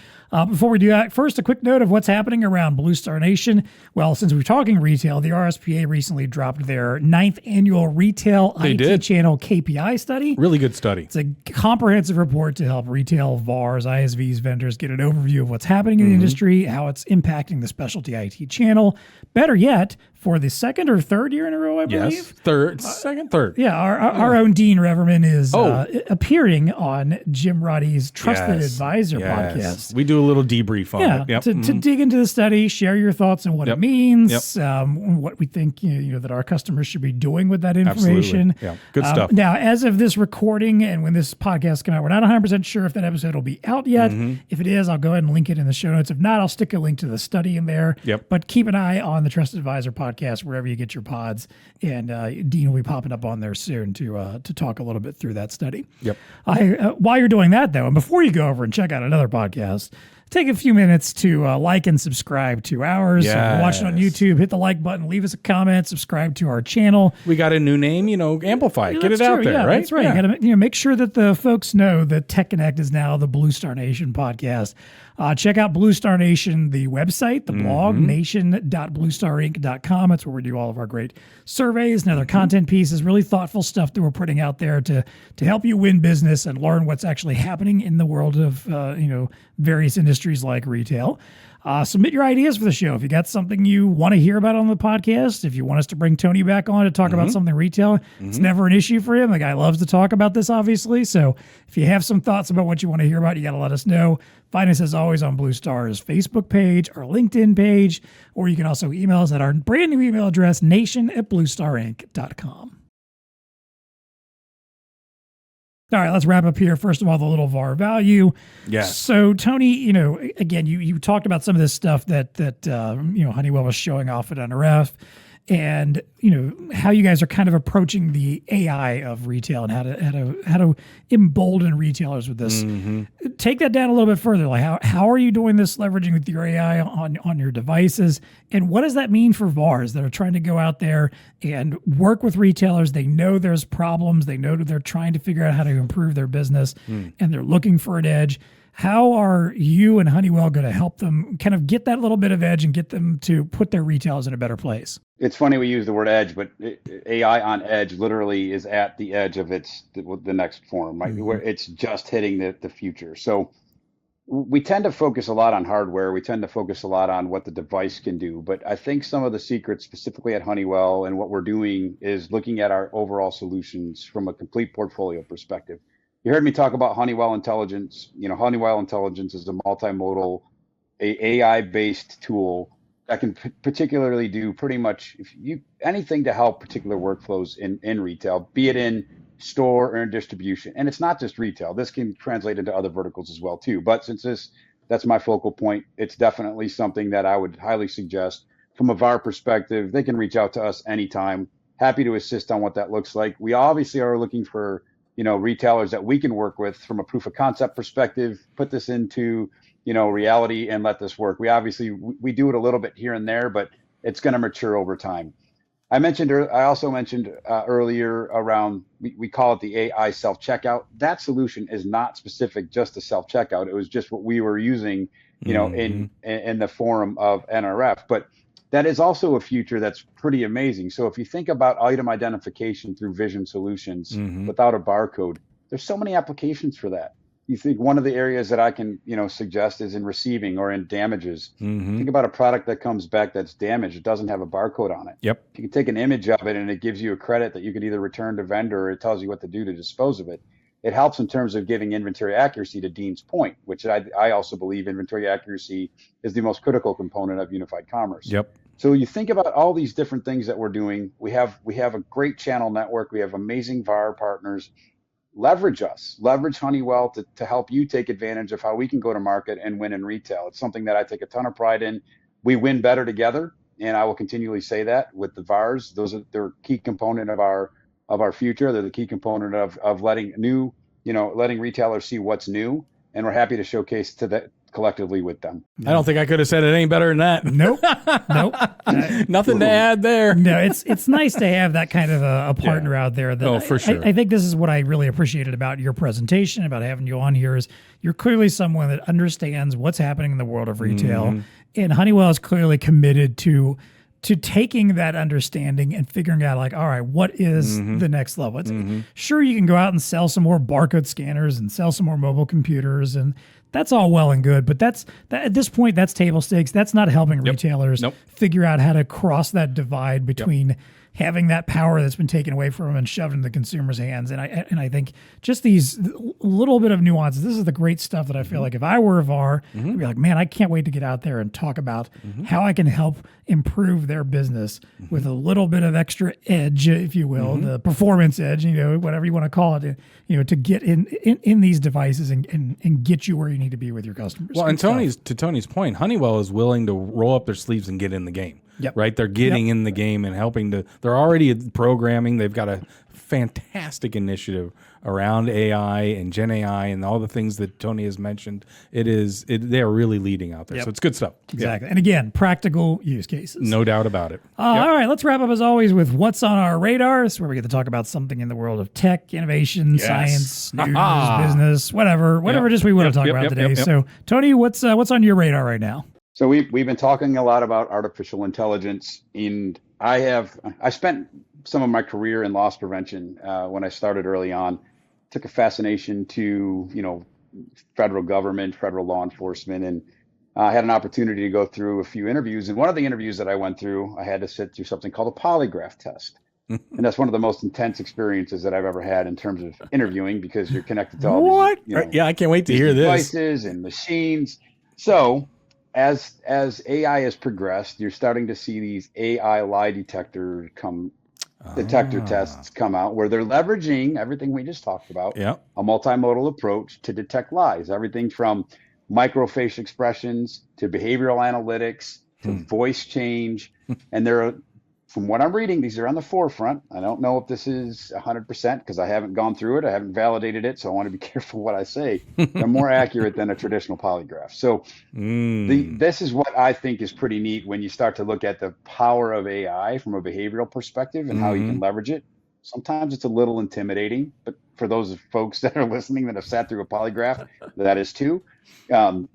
Before we do that, first, a quick note of what's happening around BlueStar Nation. Well, since we're talking retail, the RSPA recently dropped their 9th annual retail IT channel KPI study. Really good study. It's a comprehensive report to help retail VARs, ISVs, vendors get an overview of what's happening in the industry, how it's impacting the specialty IT channel. Better yet, for the second or third year in a row, I believe. Yes, third. Yeah, our own Dean Reverman is appearing on Jim Roddy's Trusted Advisor podcast. We do a little debrief on it. To dig into the study, share your thoughts on what it means, what we think that our customers should be doing with that information. Absolutely. Yeah, good stuff. Now, as of this recording and when this podcast comes out, we're not 100% sure if that episode will be out yet. If it is, I'll go ahead and link it in the show notes. If not, I'll stick a link to the study in there. But keep an eye on the Trusted Advisor podcast wherever you get your pods, and Dean will be popping up on there soon to talk a little bit through that study. While you're doing that, though, and before you go over and check out another podcast, take a few minutes to like and subscribe to ours. If you're watching on YouTube, hit the like button, leave us a comment, subscribe to our channel. We got a new name, amplify it, get it out there, right? That's right. You got to make sure that the folks know that Tech Connect is now the BlueStar Nation podcast. Check out BlueStar Nation, the website, the blog, nation.bluestarinc.com. That's where we do all of our great surveys and other content pieces, really thoughtful stuff that we're putting out there to help you win business and learn what's actually happening in the world of various industries like retail. Submit your ideas for the show. If you got something you want to hear about on the podcast, if you want us to bring Tony back on to talk about something retail, it's never an issue for him. The guy loves to talk about this, obviously. So if you have some thoughts about what you want to hear about, you got to let us know. Find us, as always, on BlueStar's Facebook page, our LinkedIn page, or you can also email us at our brand new email address, nation@bluestarinc.com. All right, let's wrap up here. First of all, the little VAR value. Yes. So, Tony, again, you talked about some of this stuff that Honeywell was showing off at NRF, and how you guys are kind of approaching the AI of retail and how to embolden retailers with this. Take that down a little bit further. Like how are you doing this, leveraging with your AI on your devices, and what does that mean for VARs that are trying to go out there and work with retailers? They know there's problems. They know that they're trying to figure out how to improve their business, and they're looking for an edge. How are you and Honeywell going to help them kind of get that little bit of edge and get them to put their retailers in a better place? It's funny we use the word edge, but AI on edge literally is at the edge of the next form, right? Where it's just hitting the future. So we tend to focus a lot on hardware. We tend to focus a lot on what the device can do. But I think some of the secrets specifically at Honeywell and what we're doing is looking at our overall solutions from a complete portfolio perspective. You heard me talk about Honeywell Intelligence. Honeywell Intelligence is a multimodal AI-based tool that can particularly do pretty much anything to help particular workflows in retail, be it in store or in distribution. And it's not just retail. This can translate into other verticals as well too. But since that's my focal point, it's definitely something that I would highly suggest. From a VAR perspective, they can reach out to us anytime. Happy to assist on what that looks like. We obviously are looking for retailers that we can work with from a proof of concept perspective, put this into reality and let this work. We do it a little bit here and there, but it's going to mature over time. I also mentioned earlier around, we call it the AI self-checkout. That solution is not specific just to self-checkout. It was just what we were using, in the forum of NRF. But that is also a future that's pretty amazing. So if you think about item identification through vision solutions without a barcode, there's so many applications for that. you think one of the areas that I can, suggest is in receiving or in damages. Think about a product that comes back that's damaged. It doesn't have a barcode on it. Yep. You can take an image of it and it gives you a credit that you can either return to vendor, or it tells you what to do to dispose of it. It helps in terms of giving inventory accuracy, to Dean's point, which I also believe inventory accuracy is the most critical component of unified commerce. Yep. So you think about all these different things that we're doing. We have a great channel network. We have amazing VAR partners. Leverage us, leverage Honeywell to help you take advantage of how we can go to market and win in retail. It's something that I take a ton of pride in. We win better together, and I will continually say that with the VARs. They're a key component of our future. They're the key component of letting retailers see what's new, and we're happy to showcase to that collectively with them. I don't think I could have said it any better than that. Nope. Nothing to add there. No, it's nice to have that kind of a partner out there. That for sure. I think this is what I really appreciated about your presentation, about having you on here, is you're clearly someone that understands what's happening in the world of retail. And Honeywell is clearly committed to taking that understanding and figuring out, like, all right, what is the next level? Sure, you can go out and sell some more barcode scanners and sell some more mobile computers, and that's all well and good, but at this point, that's table stakes. That's not helping retailers figure out how to cross that divide between having that power that's been taken away from them and shoved into the consumer's hands. And I think just these little bit of nuances, this is the great stuff that I feel like if I were a VAR, I'd be like, man, I can't wait to get out there and talk about how I can help improve their business with a little bit of extra edge, if you will, the performance edge, whatever you want to call it, to get in these devices and get you where you need to be with your customers. Well, and to Tony's point, Honeywell is willing to roll up their sleeves and get in the game. Yep. Right? They're getting in the game and helping they're already programming. They've got a fantastic initiative around AI and Gen AI and all the things that Tony has mentioned. They're really leading out there. So it's good stuff. Exactly. And again, practical use cases. No doubt about it. All right, let's wrap up as always with what's on our radar. This is where we get to talk about something in the world of tech, innovation, science, news, business, whatever just we want to talk about today. So, Tony, what's on your radar right now? So we've been talking a lot about artificial intelligence, and I spent some of my career in loss prevention when I started early on. Took a fascination to federal government, federal law enforcement, and I had an opportunity to go through a few interviews. And one of the interviews that I went through, I had to sit through something called a polygraph test. And that's one of the most intense experiences that I've ever had in terms of interviewing, because you're connected to all these, I can't wait to hear this. Devices and machines. So as AI has progressed, you're starting to see these AI lie detector tests come out, where they're leveraging everything we just talked about, a multimodal approach to detect lies, everything from microfacial expressions to behavioral analytics to voice change. And from what I'm reading, these are on the forefront. I don't know if this is 100% because I haven't gone through it. I haven't validated it. So I want to be careful what I say. They're more accurate than a traditional polygraph. So this is what I think is pretty neat when you start to look at the power of AI from a behavioral perspective and how you can leverage it. Sometimes it's a little intimidating, but for those folks that are listening that have sat through a polygraph, that is too.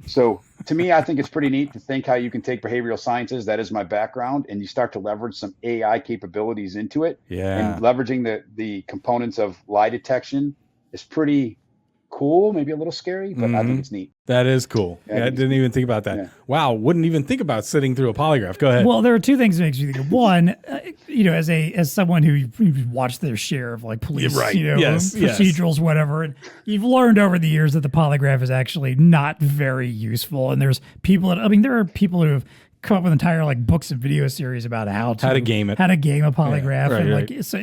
So to me, I think it's pretty neat to think how you can take behavioral sciences, that is my background, and you start to leverage some AI capabilities into it. And leveraging the components of lie detection is pretty cool, maybe a little scary, but I think it's neat. That is cool. I didn't even think about that. Yeah. Wow, wouldn't even think about sitting through a polygraph. Go ahead. Well, there are two things that makes you think of. One, as someone who watched their share of like police, procedurals, whatever, and you've learned over the years that the polygraph is actually not very useful. And there's people there are people who have come up with entire like books and video series about how to game a polygraph. So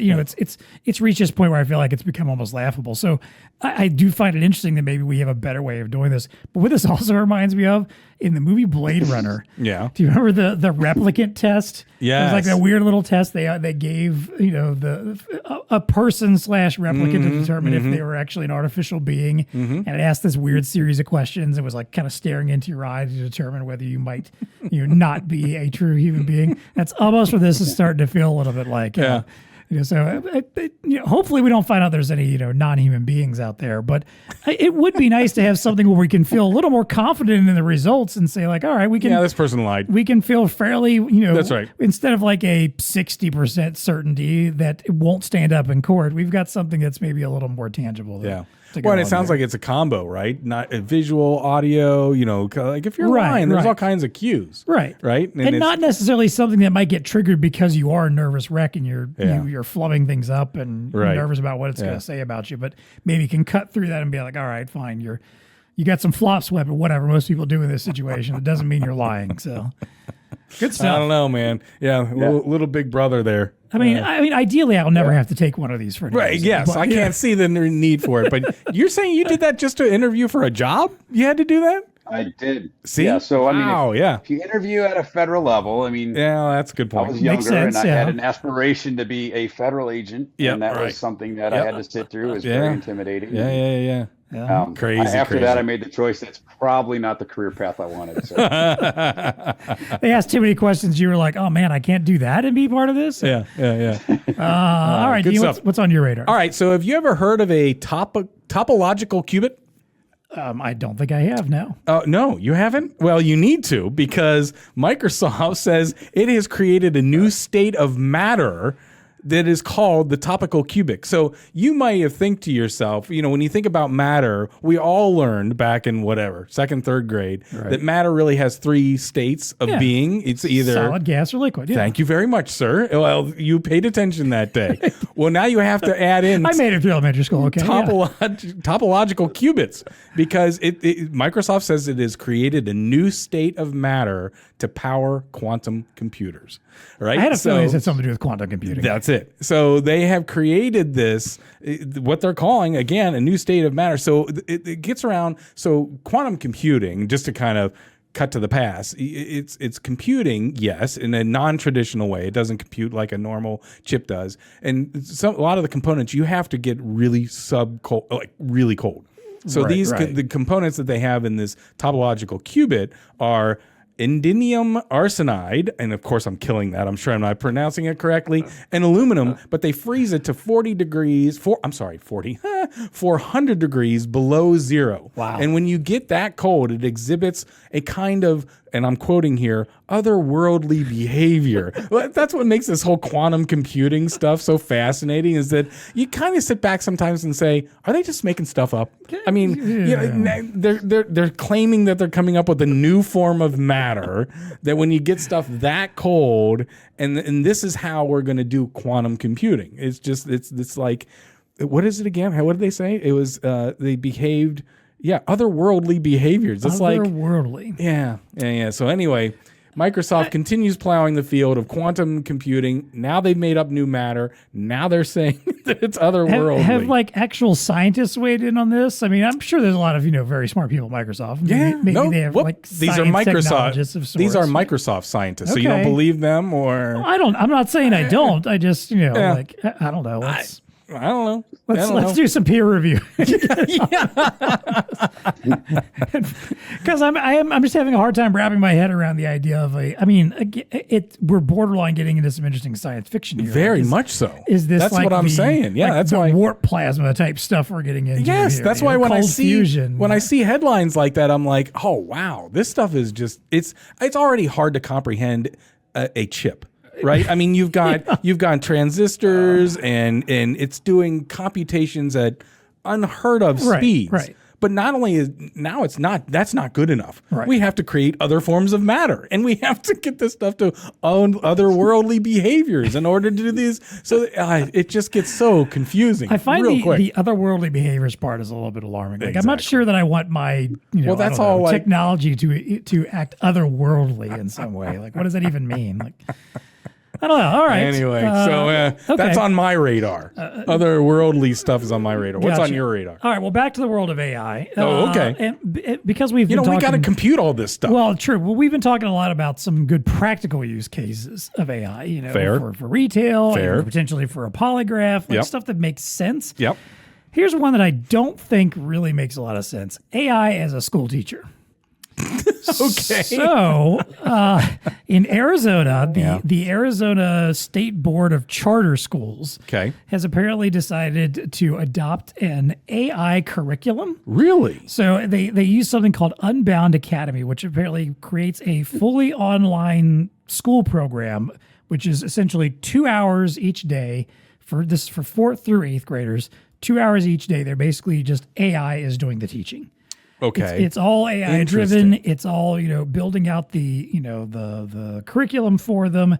it's reached this point where I feel like it's become almost laughable. So I do find it interesting that maybe we have a better way of doing this. But what this also reminds me of, in the movie Blade Runner. Do you remember the replicant test? Yeah, it was like that weird little test they gave a person / replicant to determine if they were actually an artificial being, and it asked this weird series of questions. It was like kind of staring into your eye to determine whether you might not be a true human being. That's almost what this is starting to feel a little bit like. So hopefully we don't find out there's any non-human beings out there, but it would be nice to have something where we can feel a little more confident in the results and say like, all right, we can. Yeah, this person lied. We can feel fairly, That's right. Instead of like a 60% certainty that it won't stand up in court, we've got something that's maybe a little more tangible. to go Well, and it on sounds there. like it's a combo, right? Not a visual, audio, like if you're lying, there's all kinds of cues. Right. Right. And not necessarily something that might get triggered because you are a nervous wreck and you're flubbing things up and you're nervous about what it's going to say about you, but maybe you can cut through that and be like, all right, fine, you got some flop sweat or whatever most people do in this situation. It doesn't mean you're lying. So good stuff. I don't know, man. Yeah, little big brother there. I mean, ideally, I'll never have to take one of these for any Right. reason, Yes, but, I can't see the need for it. But you're saying you did that just to interview for a job? You had to do that? I did. See? Yeah. So I mean, Wow, if you interview at a federal level, I mean, yeah, that's a good I point. was Makes younger sense, and I yeah. had an aspiration to be a federal agent, and that was something that I had to sit through. It was very intimidating. Yeah. Crazy. After that, I made the choice. That's probably not the career path I wanted. So. They asked too many questions. You were like, oh man, I can't do that and be part of this. Yeah. All right, good Dean, stuff. what's on your radar? All right. So have you ever heard of a topological cubit? I don't think I have now. No, you haven't? Well, you need to, because Microsoft says it has created a new state of matter that is called the topical cubic. So you might have think to yourself, when you think about matter, we all learned back in second, third grade, that matter really has three states of being. It's either solid, gas, or liquid. Yeah. Thank you very much, sir. Well, you paid attention that day. Well, now you have to add in I made it through elementary school. Okay. topological qubits, because Microsoft says it has created a new state of matter to power quantum computers. Right? I had a feeling it had something to do with quantum computing. That's it. So they have created this, what they're calling, again, a new state of matter. So it gets around. So quantum computing, just to kind of cut to the past, it's computing, yes, in a non-traditional way. It doesn't compute like a normal chip does. And a lot of the components you have to get really really cold. So the components that they have in this topological qubit are indium arsenide, and of course I'm killing that. I'm sure I'm not pronouncing it correctly, and aluminum, but they freeze it to 400 degrees below zero. Wow. And when you get that cold, it exhibits a kind of, and I'm quoting here, otherworldly behavior. That's what makes this whole quantum computing stuff so fascinating, is that you kind of sit back sometimes and say, are they just making stuff up? I mean, they're claiming that they're coming up with a new form of matter, that when you get stuff that cold, and this is how we're going to do quantum computing. It's like, what is it again? What did they say? It was, they behaved... Yeah, otherworldly behaviors. It's otherworldly. Yeah. So anyway, Microsoft continues plowing the field of quantum computing. Now they've made up new matter. Now they're saying that it's otherworldly. Have actual scientists weighed in on this? I mean, I'm sure there's a lot of very smart people at Microsoft. Maybe they have these are Microsoft. These are Microsoft scientists. So you don't believe them, or I'm not saying I don't. I just I don't know. I don't know. Let's do some peer review. Because I'm just having a hard time wrapping my head around the idea of we're borderline getting into some interesting science fiction here. Very much so. Is this that's what I'm saying? Yeah, that's the why warp plasma type stuff we're getting into. Yes, here, that's why when I fusion. see headlines like that, I'm like, oh wow, this stuff is just it's already hard to comprehend a chip. Right. I mean, you've got transistors and it's doing computations at unheard of speeds. Right. But not only that's not good enough. Right. We have to create other forms of matter, and we have to get this stuff to otherworldly behaviors in order to do these. So it just gets so confusing. I find real quick. the otherworldly behaviors part is a little bit alarming. I'm not sure that I want my technology to act otherworldly in some way. What does that even mean? I don't know. All right. Anyway, that's on my radar. Otherworldly stuff is on my radar. What's on your radar? All right. Well, back to the world of AI. Okay. And because we've been talking, we got to compute all this stuff. Well, true. Well, we've been talking a lot about some good practical use cases of AI. Fair. For retail, Fair. Potentially for a polygraph, stuff that makes sense. Yep. Here's one that I don't think really makes a lot of sense. AI as a school teacher. Okay. So, in Arizona, the Arizona State Board of Charter Schools has apparently decided to adopt an AI curriculum. Really? So they use something called Unbound Academy, which apparently creates a fully online school program, which is essentially 2 hours each day for 4th through 8th graders 2 hours each day. They're basically just AI is doing the teaching. Okay. It's all AI driven. It's all, building out the, the curriculum for them.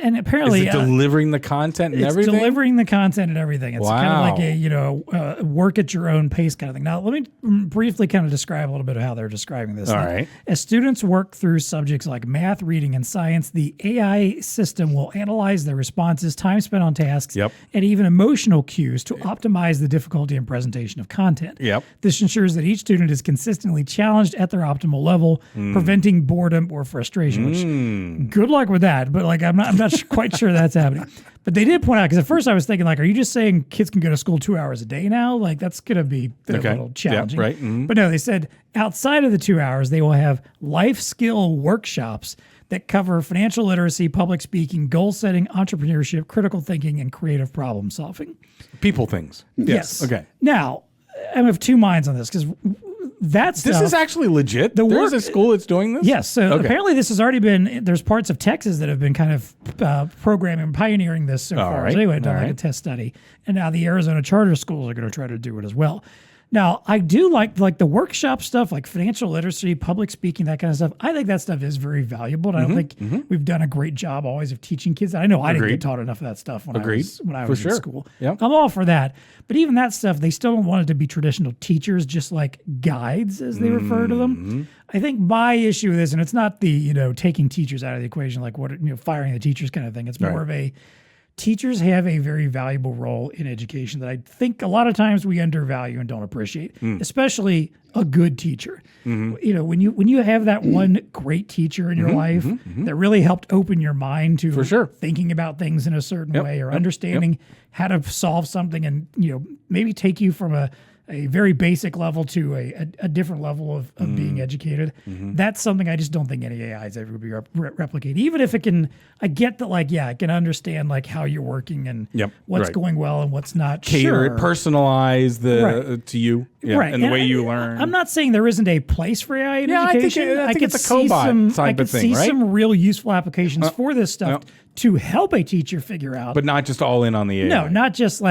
And apparently, is it delivering the content and everything? It's delivering the content and everything. It's kind of like a, work at your own pace kind of thing. Now, let me briefly kind of describe a little bit of how they're describing this. All right. As students work through subjects like math, reading, and science, the AI system will analyze their responses, time spent on tasks, and even emotional cues to optimize the difficulty and presentation of content. This ensures that each student is consistently challenged at their optimal level, preventing boredom or frustration, which good luck with that. But I'm not quite sure that's happening. But they did point out, because at first I was thinking, are you just saying kids can go to school 2 hours a day now? That's going to be a little challenging. Right. But no, they said outside of the 2 hours, they will have life skill workshops that cover financial literacy, public speaking, goal setting, entrepreneurship, critical thinking, and creative problem solving. People things. Yes. Okay. Now, I'm of two minds on this, because this is actually legit. There's a school that's doing this? Yes. So apparently this has already been, there's parts of Texas that have been kind of programming, pioneering this so far. Right. So anyway, done like a test study. And now the Arizona charter schools are going to try to do it as well. Now, I do like the workshop stuff, like financial literacy, public speaking, that kind of stuff. I think that stuff is very valuable. And I don't think we've done a great job always of teaching kids. I know I didn't get taught enough of that stuff when I was in school. Yep. I'm all for that. But even that stuff, they still don't want it to be traditional teachers, just like guides, as they refer to them. I think my issue with this, and it's not the, taking teachers out of the equation, like firing the teachers kind of thing. It's more of a, teachers have a very valuable role in education that I think a lot of times we undervalue and don't appreciate, especially a good teacher. When you have that one great teacher in your life that really helped open your mind to thinking about things in a certain way, or understanding how to solve something, and maybe take you from a very basic level to a different level of being educated. That's something I just don't think any AI is ever going to be replicate. Even if it can, I get that, it can understand how you're working and what's going well and what's not. Cater it, personalize to you, and the way you learn. I'm not saying there isn't a place for AI in education. I think it's a cobot type of thing, right? Some real useful applications for this stuff to help a teacher figure out. But not just all in on the AI. No, not just we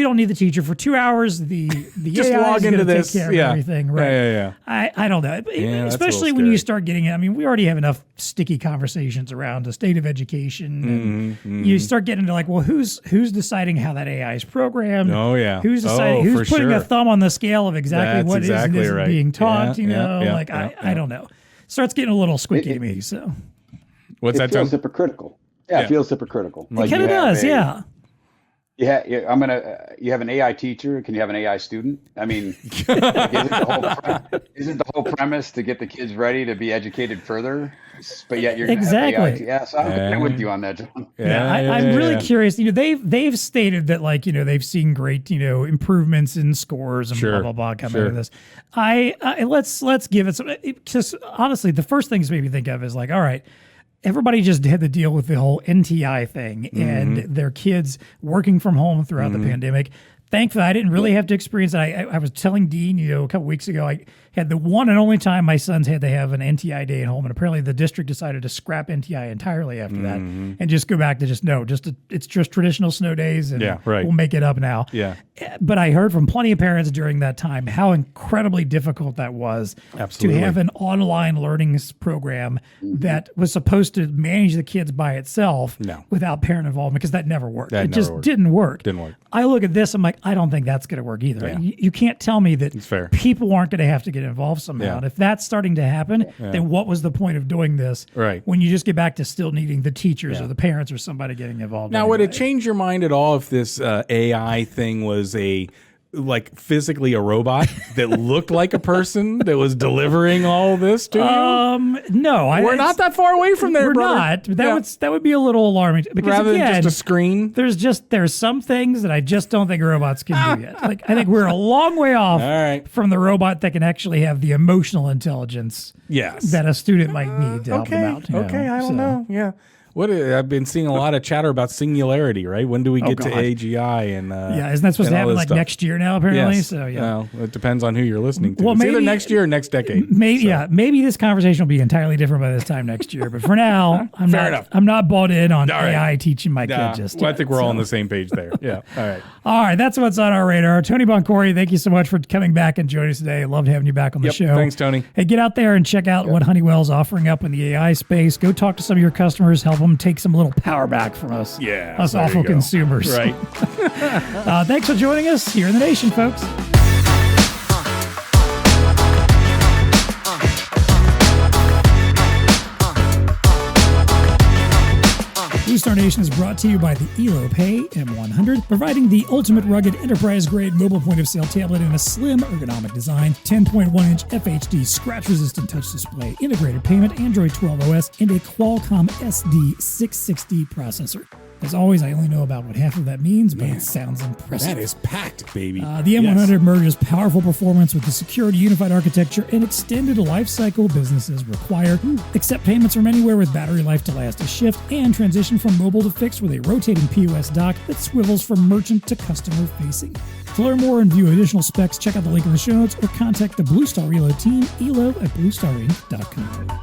don't need the teacher for 2 hours. The just AI log is into take this. care of everything. Right. Yeah. I don't know. Especially when you start getting it. I mean, we already have enough sticky conversations around the state of education. And you start getting into who's deciding how that AI is programmed? Oh, yeah. Who's deciding? Who's putting a thumb on the scale of exactly what is being taught? I don't know. Starts getting a little squeaky to me. So. What's that? It feels hypocritical. Yeah, it feels hypocritical. It kind of does, yeah. Yeah, you have an AI teacher. Can you have an AI student? I mean, isn't the whole premise to get the kids ready to be educated further? But yet you're going to have AI. Yeah, so I'm with you on that, John. I'm really curious. They've stated that they've seen great improvements in scores and blah blah blah coming out of this. Let's give it some. Just honestly, the first things maybe think of is all right. Everybody just had to deal with the whole NTI thing and their kids working from home throughout the pandemic. Thankfully, I didn't really have to experience it. I was telling Dean, a couple weeks ago, I had the one and only time my sons had to have an NTI day at home, and apparently the district decided to scrap NTI entirely after that and just go back to it's just traditional snow days, and we'll make it up now. Yeah. But I heard from plenty of parents during that time how incredibly difficult that was to have an online learning program that was supposed to manage the kids by itself without parent involvement, because that never worked. It just didn't work. I look at this, I'm like, I don't think that's going to work either. Yeah. You can't tell me that people aren't going to have to get involved somehow. Yeah. And if that's starting to happen, then what was the point of doing this when you just get back to still needing the teachers or the parents or somebody getting involved? Now, would it change your mind at all if this AI thing was physically a robot that looked like a person that was delivering all this to you? No, we're not that far away from there. We're not. That would be a little alarming, because rather than just a screen. There's some things that I just don't think robots can do yet. I think we're a long way off from the robot that can actually have the emotional intelligence that a student might need to help them out. I don't know. Yeah. I've been seeing a lot of chatter about singularity, right? When do we get to God. AGI? And isn't that supposed to happen like stuff. next year now, apparently? Yes. So, yeah. Well, it depends on who you're listening to. Well, It's either maybe- next year or next decade. Maybe this conversation will be entirely different by this time next year. But for now, Fair enough. I'm not bought in on All right. AI teaching my Nah, kid just well, I yet, think we're all on so. the same page there. Yeah. All right. All right, that's what's on our radar. Tony Boncore, thank you so much for coming back and joining us today. Loved having you back on the Yep. show. Thanks, Tony. Hey, get out there and check out what Honeywell's offering up in the AI space. Go talk to some of your customers, help them take some little power back from us. Yeah, Us there you awful go. consumers. Right. Thanks for joining us here in the nation, folks. BlueStar Nation is brought to you by the Elo Pay M100, providing the ultimate rugged enterprise-grade mobile point-of-sale tablet in a slim ergonomic design, 10.1-inch FHD scratch-resistant touch display, integrated payment, Android 12 OS, and a Qualcomm SD660 processor. As always, I only know about what half of that means, but it sounds impressive. That is packed, baby. The M100 merges powerful performance with the security unified architecture and extended lifecycle businesses require. Accept payments from anywhere with battery life to last a shift, and transition from mobile to fixed with a rotating POS dock that swivels from merchant to customer facing. To learn more and view additional specs, check out the link in the show notes or contact the BlueStar Elo team, elo@bluestarinc.com.